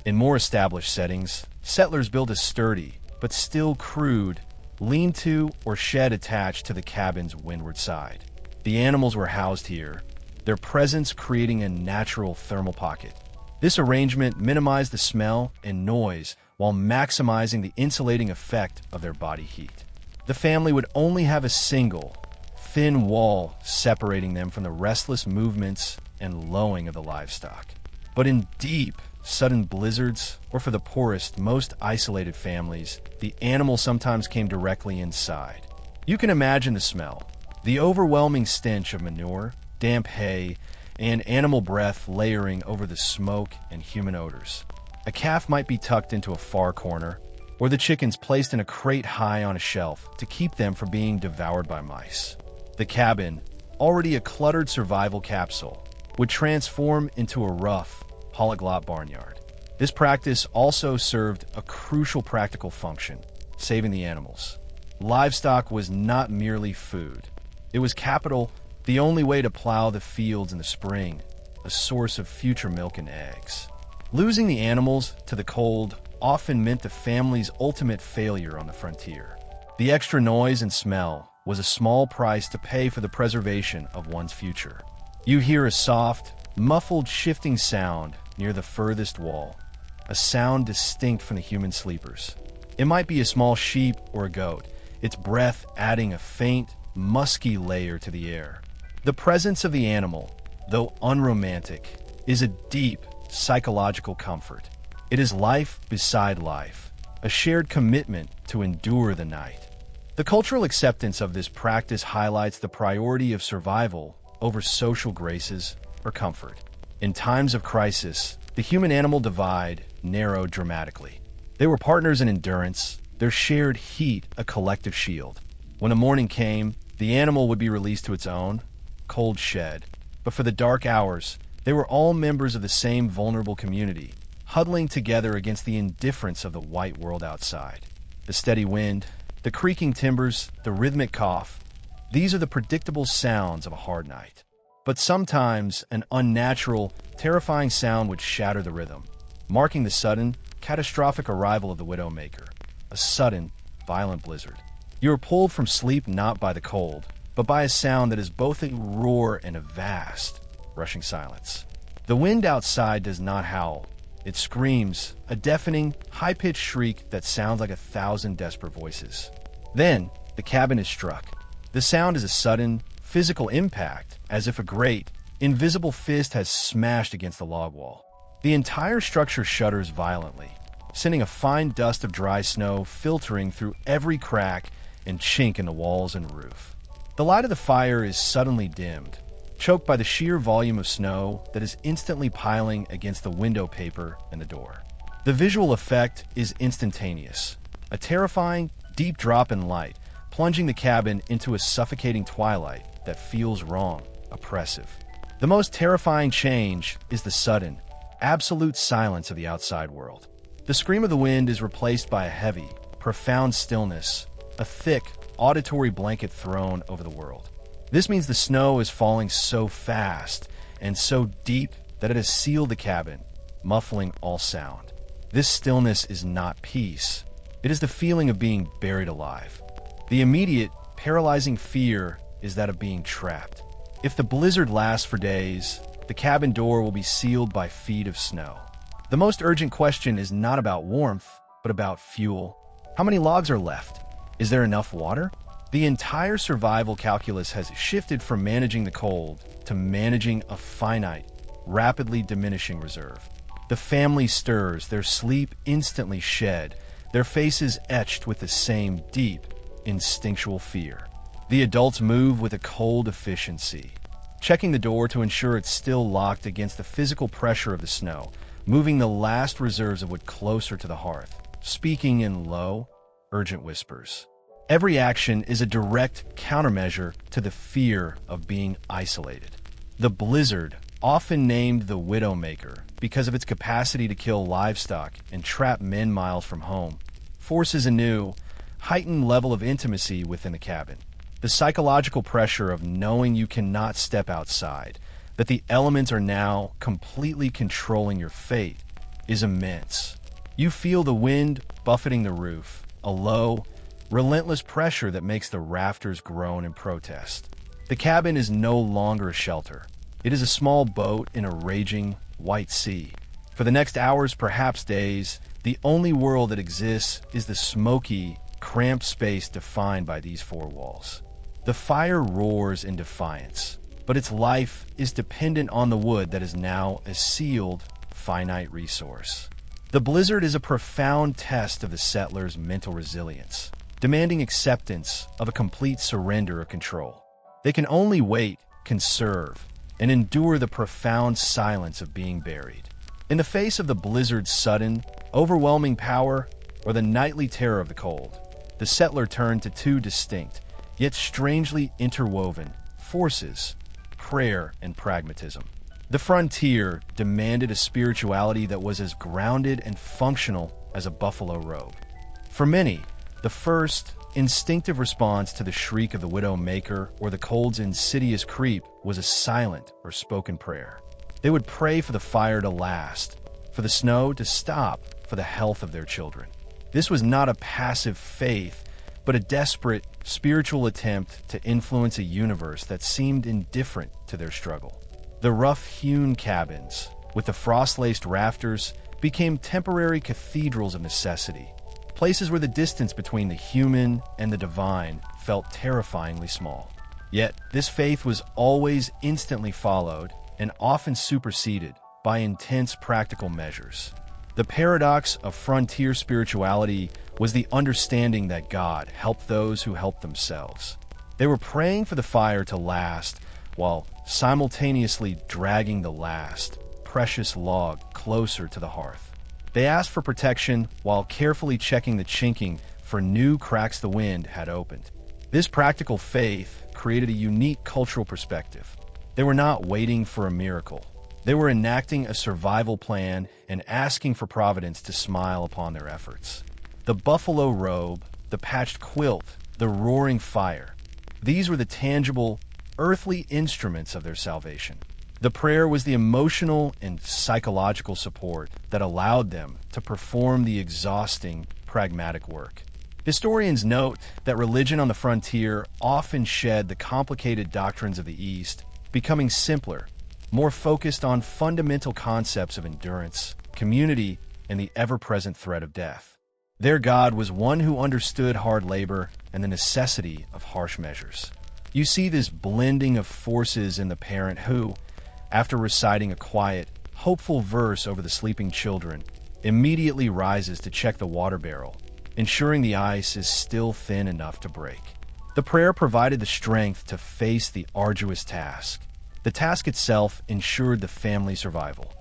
In more established settings, settlers built a sturdy, but still crude, lean-to or shed attached to the cabin's windward side. The animals were housed here, their presence creating a natural thermal pocket. This arrangement minimized the smell and noise while maximizing the insulating effect of their body heat. The family would only have a single, thin wall separating them from the restless movements and lowing of the livestock. But in deep, sudden blizzards, or for the poorest, most isolated families, the animal sometimes came directly inside. You can imagine the smell, the overwhelming stench of manure, damp hay, and animal breath layering over the smoke and human odors. A calf might be tucked into a far corner, or the chickens placed in a crate high on a shelf to keep them from being devoured by mice. The cabin, already a cluttered survival capsule, would transform into a rough, polyglot barnyard. This practice also served a crucial practical function, saving the animals. Livestock was not merely food. It was capital, the only way to plow the fields in the spring, a source of future milk and eggs. Losing the animals to the cold often meant the family's ultimate failure on the frontier. The extra noise and smell was a small price to pay for the preservation of one's future. You hear a soft, muffled shifting sound near the furthest wall, a sound distinct from the human sleepers. It might be a small sheep or a goat, its breath adding a faint, musky layer to the air. The presence of the animal, though unromantic, is a deep psychological comfort. It is life beside life, a shared commitment to endure the night. The cultural acceptance of this practice highlights the priority of survival over social graces or comfort. In times of crisis, the human-animal divide narrowed dramatically. They were partners in endurance, their shared heat a collective shield. When the morning came, the animal would be released to its own, cold shed. But for the dark hours, they were all members of the same vulnerable community, huddling together against the indifference of the white world outside. The steady wind, the creaking timbers, the rhythmic cough, these are the predictable sounds of a hard night. But sometimes an unnatural, terrifying sound would shatter the rhythm, marking the sudden, catastrophic arrival of the Widowmaker, a sudden, violent blizzard. You are pulled from sleep not by the cold, but by a sound that is both a roar and a vast, rushing silence. The wind outside does not howl. It screams, a deafening, high-pitched shriek that sounds like 1,000 desperate voices. Then, the cabin is struck. The sound is a sudden, physical impact, as if a great, invisible fist has smashed against the log wall. The entire structure shudders violently, sending a fine dust of dry snow filtering through every crack and chink in the walls and roof. The light of the fire is suddenly dimmed, choked by the sheer volume of snow that is instantly piling against the window paper and the door. The visual effect is instantaneous, a terrifying, deep drop in light, plunging the cabin into a suffocating twilight that feels wrong, oppressive. The most terrifying change is the sudden, absolute silence of the outside world. The scream of the wind is replaced by a heavy, profound stillness, a thick, auditory blanket thrown over the world. This means the snow is falling so fast and so deep that it has sealed the cabin, muffling all sound. This stillness is not peace. It is the feeling of being buried alive. The immediate, paralyzing fear is that of being trapped. If the blizzard lasts for days, the cabin door will be sealed by feet of snow. The most urgent question is not about warmth, but about fuel. How many logs are left? Is there enough water? The entire survival calculus has shifted from managing the cold to managing a finite, rapidly diminishing reserve. The family stirs, their sleep instantly shed, their faces etched with the same deep, instinctual fear. The adults move with a cold efficiency, checking the door to ensure it's still locked against the physical pressure of the snow, moving the last reserves of wood closer to the hearth, speaking in low, urgent whispers. Every action is a direct countermeasure to the fear of being isolated. The blizzard, often named the Widowmaker because of its capacity to kill livestock and trap men miles from home, forces a new, heightened level of intimacy within the cabin. The psychological pressure of knowing you cannot step outside, that the elements are now completely controlling your fate, is immense. You feel the wind buffeting the roof, a low, relentless pressure that makes the rafters groan in protest. The cabin is no longer a shelter. It is a small boat in a raging, white sea. For the next hours, perhaps days, the only world that exists is the smoky, cramped space defined by these four walls. The fire roars in defiance, but its life is dependent on the wood that is now a sealed, finite resource. The blizzard is a profound test of the settler's mental resilience, demanding acceptance of a complete surrender of control. They can only wait, conserve, and endure the profound silence of being buried. In the face of the blizzard's sudden, overwhelming power or the nightly terror of the cold, the settler turned to two distinct, yet strangely interwoven, forces: prayer and pragmatism. The frontier demanded a spirituality that was as grounded and functional as a buffalo robe. For many, the first, instinctive response to the shriek of the widow-maker or the cold's insidious creep was a silent or spoken prayer. They would pray for the fire to last, for the snow to stop, for the health of their children. This was not a passive faith, but a desperate, spiritual attempt to influence a universe that seemed indifferent to their struggle. The rough-hewn cabins, with the frost-laced rafters, became temporary cathedrals of necessity, places where the distance between the human and the divine felt terrifyingly small. Yet, this faith was always instantly followed, and often superseded, by intense practical measures. The paradox of frontier spirituality was the understanding that God helped those who helped themselves. They were praying for the fire to last, while simultaneously dragging the last, precious log closer to the hearth. They asked for protection while carefully checking the chinking for new cracks the wind had opened. This practical faith created a unique cultural perspective. They were not waiting for a miracle. They were enacting a survival plan and asking for Providence to smile upon their efforts. The buffalo robe, the patched quilt, the roaring fire. These were the tangible, earthly instruments of their salvation. The prayer was the emotional and psychological support that allowed them to perform the exhausting, pragmatic work. Historians note that religion on the frontier often shed the complicated doctrines of the East, becoming simpler, more focused on fundamental concepts of endurance, community, and the ever-present threat of death. Their God was one who understood hard labor and the necessity of harsh measures. You see this blending of forces in the parent who, after reciting a quiet, hopeful verse over the sleeping children, immediately rises to check the water barrel, ensuring the ice is still thin enough to break. The prayer provided the strength to face the arduous task. The task itself ensured the family's survival.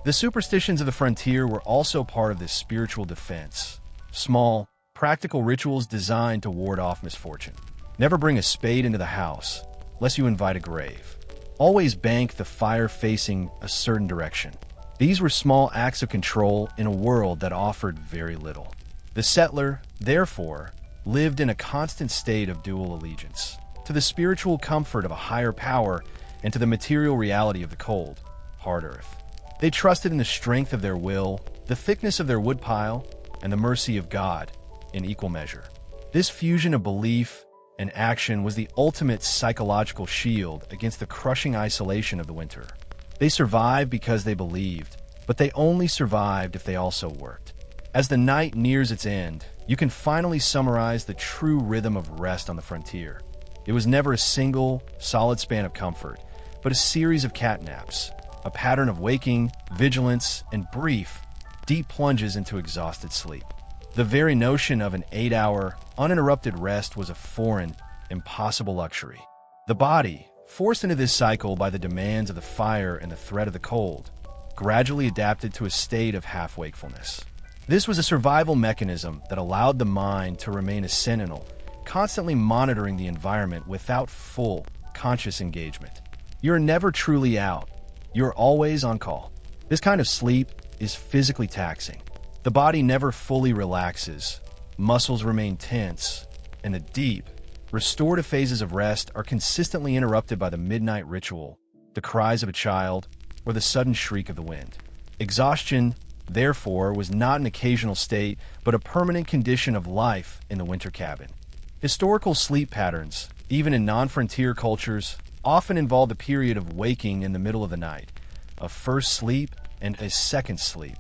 The superstitions of the frontier were also part of this spiritual defense. Small, practical rituals designed to ward off misfortune. Never bring a spade into the house, lest you invite a grave. Always bank the fire facing a certain direction. These were small acts of control in a world that offered very little. The settler, therefore, lived in a constant state of dual allegiance, to the spiritual comfort of a higher power and to the material reality of the cold, hard earth. They trusted in the strength of their will, the thickness of their woodpile, and the mercy of God in equal measure. This fusion of belief and action was the ultimate psychological shield against the crushing isolation of the winter. They survived because they believed, but they only survived if they also worked. As the night nears its end, you can finally summarize the true rhythm of rest on the frontier. It was never a single, solid span of comfort, but a series of catnaps, a pattern of waking, vigilance, and brief, deep plunges into exhausted sleep. The very notion of an 8-hour, uninterrupted rest was a foreign, impossible luxury. The body, forced into this cycle by the demands of the fire and the threat of the cold, gradually adapted to a state of half-wakefulness. This was a survival mechanism that allowed the mind to remain a sentinel, constantly monitoring the environment without full, conscious engagement. You're never truly out. You're always on call. This kind of sleep is physically taxing. The body never fully relaxes, muscles remain tense, and the deep, restorative phases of rest are consistently interrupted by the midnight ritual, the cries of a child, or the sudden shriek of the wind. Exhaustion, therefore, was not an occasional state, but a permanent condition of life in the winter cabin. Historical sleep patterns, even in non-frontier cultures, often involved a period of waking in the middle of the night, a first sleep and a second sleep.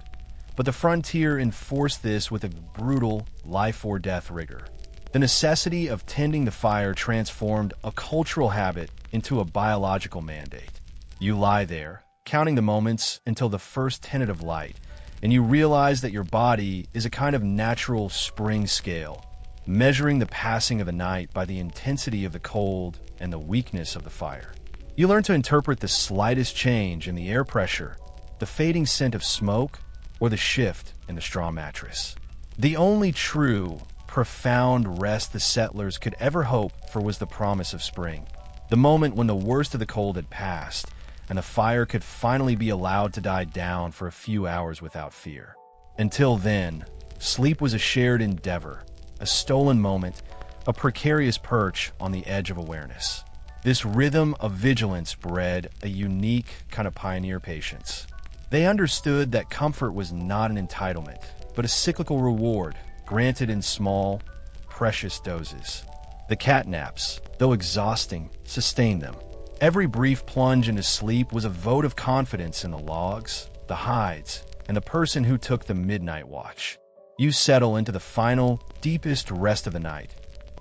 But the frontier enforced this with a brutal life-or-death rigor. The necessity of tending the fire transformed a cultural habit into a biological mandate. You lie there, counting the moments until the first tentative light, and you realize that your body is a kind of natural spring scale, measuring the passing of the night by the intensity of the cold and the weakness of the fire. You learn to interpret the slightest change in the air pressure, the fading scent of smoke, or the shift in the straw mattress. The only true, profound rest the settlers could ever hope for was the promise of spring, the moment when the worst of the cold had passed, and the fire could finally be allowed to die down for a few hours without fear. Until then, sleep was a shared endeavor, a stolen moment, a precarious perch on the edge of awareness. This rhythm of vigilance bred a unique kind of pioneer patience. They understood that comfort was not an entitlement, but a cyclical reward granted in small, precious doses. The catnaps, though exhausting, sustained them. Every brief plunge into sleep was a vote of confidence in the logs, the hides, and the person who took the midnight watch. You settle into the final, deepest rest of the night,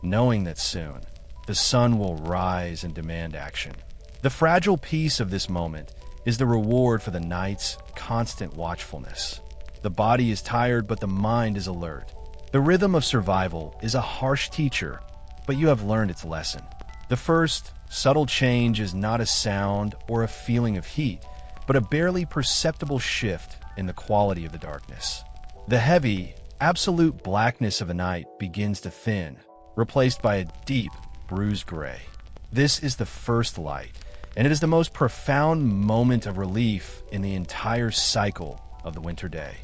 knowing that soon, the sun will rise and demand action. The fragile peace of this moment is the reward for the night's constant watchfulness. The body is tired, but the mind is alert. The rhythm of survival is a harsh teacher, but you have learned its lesson. The first, subtle change is not a sound or a feeling of heat, but a barely perceptible shift in the quality of the darkness. The heavy, absolute blackness of the night begins to thin, replaced by a deep, bruised gray. This is the first light, and it is the most profound moment of relief in the entire cycle of the winter day.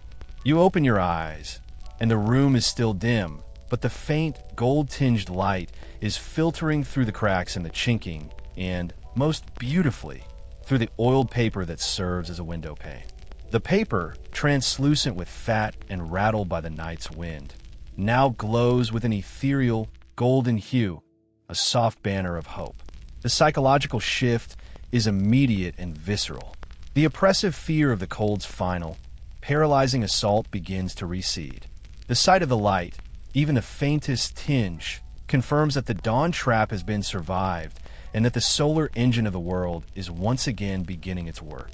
You open your eyes, and the room is still dim, but the faint, gold-tinged light is filtering through the cracks in the chinking and, most beautifully, through the oiled paper that serves as a window pane. The paper, translucent with fat and rattled by the night's wind, now glows with an ethereal, golden hue, a soft banner of hope. The psychological shift is immediate and visceral. The oppressive fear of the cold's final, paralyzing assault begins to recede. The sight of the light, even the faintest tinge, confirms that the dawn trap has been survived and that the solar engine of the world is once again beginning its work.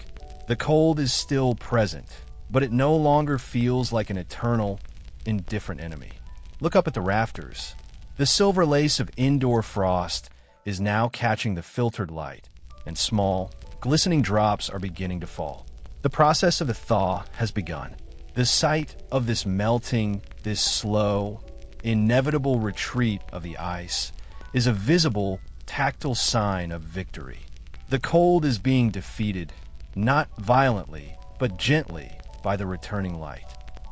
The cold is still present, but it no longer feels like an eternal, indifferent enemy. Look up at the rafters. The silver lace of indoor frost is now catching the filtered light, and small, glistening drops are beginning to fall. The process of the thaw has begun. The sight of this melting, this slow, inevitable retreat of the ice is a visible, tactile sign of victory. The cold is being defeated, not violently, but gently, by the returning light.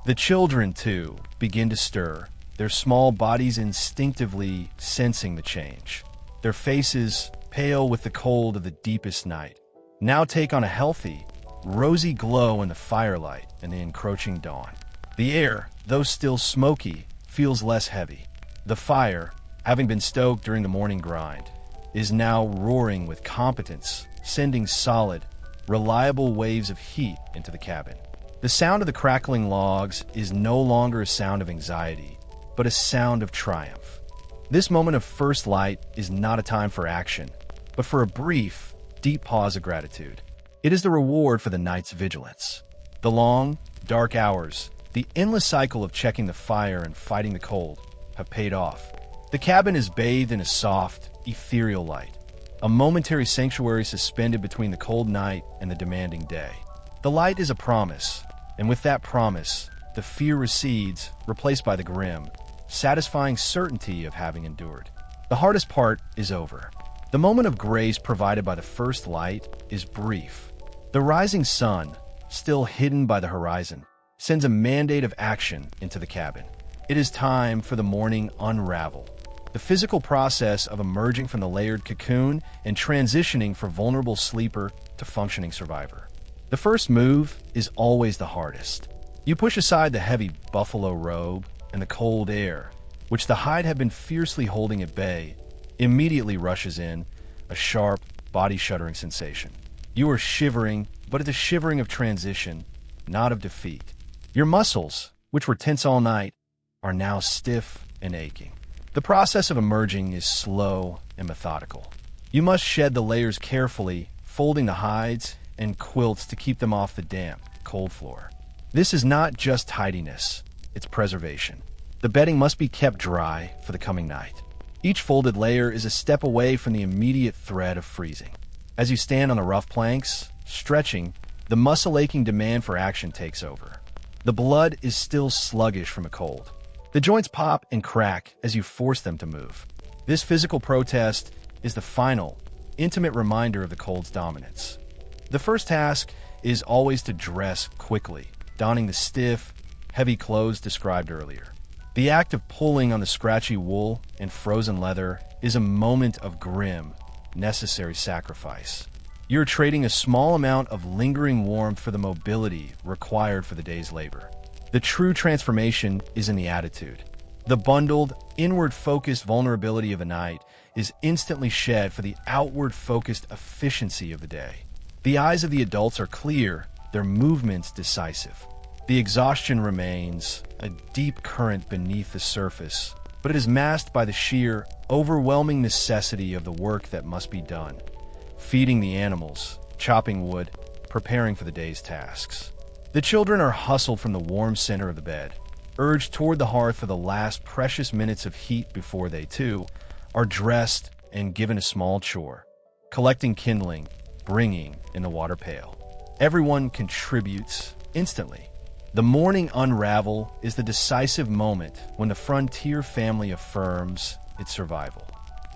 The children, too, begin to stir, their small bodies instinctively sensing the change. Their faces, pale with the cold of the deepest night, now take on a healthy, rosy glow in the firelight and the encroaching dawn. The air, though still smoky, feels less heavy. The fire, having been stoked during the morning grind, is now roaring with competence, sending solid, reliable waves of heat into the cabin. The sound of the crackling logs is no longer a sound of anxiety, but a sound of triumph. This moment of first light is not a time for action, but for a brief, deep pause of gratitude. It is the reward for the night's vigilance. The long, dark hours, the endless cycle of checking the fire and fighting the cold, have paid off. The cabin is bathed in a soft, ethereal light, a momentary sanctuary suspended between the cold night and the demanding day. The light is a promise, and with that promise, the fear recedes, replaced by the grim, satisfying certainty of having endured. The hardest part is over. The moment of grace provided by the first light is brief. The rising sun, still hidden by the horizon, sends a mandate of action into the cabin. It is time for the morning unravel, the physical process of emerging from the layered cocoon and transitioning from vulnerable sleeper to functioning survivor. The first move is always the hardest. You push aside the heavy buffalo robe, and the cold air, which the hide had been fiercely holding at bay, immediately rushes in, a sharp, body-shuddering sensation. You are shivering, but it's a shivering of transition, not of defeat. Your muscles, which were tense all night, are now stiff and aching. The process of emerging is slow and methodical. You must shed the layers carefully, folding the hides and quilts to keep them off the damp, cold floor. This is not just tidiness, it's preservation. The bedding must be kept dry for the coming night. Each folded layer is a step away from the immediate threat of freezing. As you stand on the rough planks, stretching, the muscle-aching demand for action takes over. The blood is still sluggish from a cold. The joints pop and crack as you force them to move. This physical protest is the final, intimate reminder of the cold's dominance. The first task is always to dress quickly, donning the stiff, heavy clothes described earlier. The act of pulling on the scratchy wool and frozen leather is a moment of grim, necessary sacrifice. You're trading a small amount of lingering warmth for the mobility required for the day's labor. The true transformation is in the attitude. The bundled, inward-focused vulnerability of a night is instantly shed for the outward-focused efficiency of the day. The eyes of the adults are clear, their movements decisive. The exhaustion remains, a deep current beneath the surface, but it is masked by the sheer, overwhelming necessity of the work that must be done. Feeding the animals, chopping wood, preparing for the day's tasks. The children are hustled from the warm center of the bed, urged toward the hearth for the last precious minutes of heat before they, too, are dressed and given a small chore. Collecting kindling, bringing in the water pail. Everyone contributes instantly. The morning unravel is the decisive moment when the frontier family affirms its survival.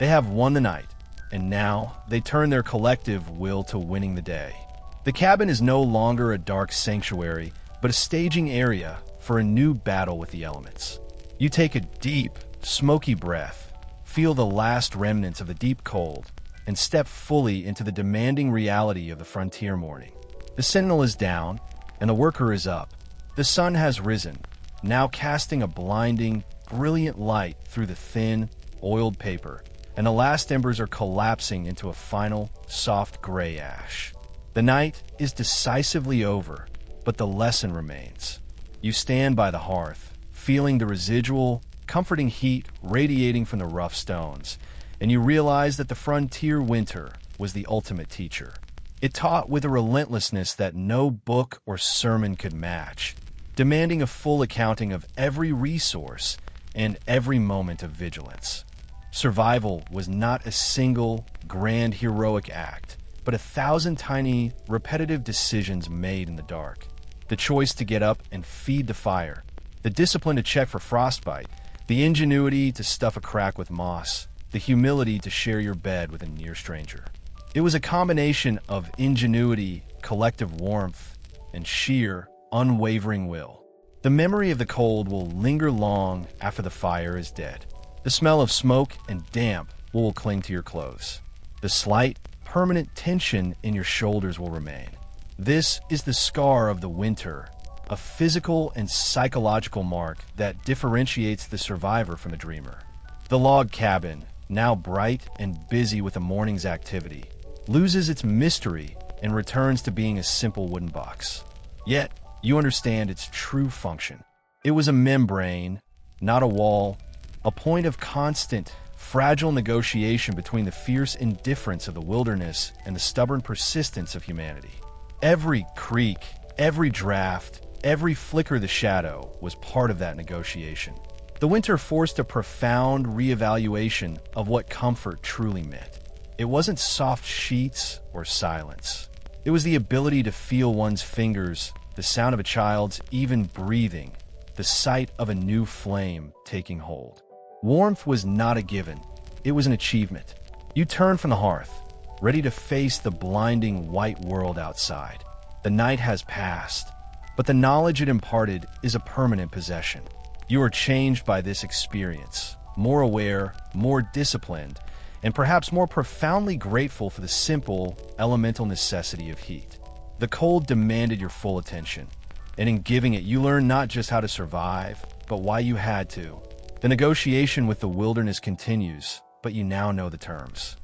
They have won the night, and now they turn their collective will to winning the day. The cabin is no longer a dark sanctuary, but a staging area for a new battle with the elements. You take a deep, smoky breath, feel the last remnants of the deep cold, and step fully into the demanding reality of the frontier morning. The sentinel is down, and the worker is up. The sun has risen, now casting a blinding, brilliant light through the thin, oiled paper, and the last embers are collapsing into a final, soft gray ash. The night is decisively over, but the lesson remains. You stand by the hearth, feeling the residual, comforting heat radiating from the rough stones, and you realize that the frontier winter was the ultimate teacher. It taught with a relentlessness that no book or sermon could match, demanding a full accounting of every resource and every moment of vigilance. Survival was not a single, grand heroic act, but 1,000 tiny, repetitive decisions made in the dark. The choice to get up and feed the fire, the discipline to check for frostbite, the ingenuity to stuff a crack with moss, the humility to share your bed with a near stranger. It was a combination of ingenuity, collective warmth, and sheer, unwavering will. The memory of the cold will linger long after the fire is dead. The smell of smoke and damp will cling to your clothes. The slight, permanent tension in your shoulders will remain. This is the scar of the winter, a physical and psychological mark that differentiates the survivor from the dreamer. The log cabin, now bright and busy with the morning's activity, loses its mystery and returns to being a simple wooden box. Yet, you understand its true function. It was a membrane, not a wall, a point of constant, fragile negotiation between the fierce indifference of the wilderness and the stubborn persistence of humanity. Every creak, every draft, every flicker of the shadow was part of that negotiation. The winter forced a profound reevaluation of what comfort truly meant. It wasn't soft sheets or silence. It was the ability to feel one's fingers, the sound of a child's even breathing, the sight of a new flame taking hold. Warmth was not a given. It was an achievement. You turned from the hearth, ready to face the blinding white world outside. The night has passed, but the knowledge it imparted is a permanent possession. You are changed by this experience, more aware, more disciplined, and perhaps more profoundly grateful for the simple, elemental necessity of heat. The cold demanded your full attention, and in giving it, you learned not just how to survive, but why you had to. The negotiation with the wilderness continues, but you now know the terms.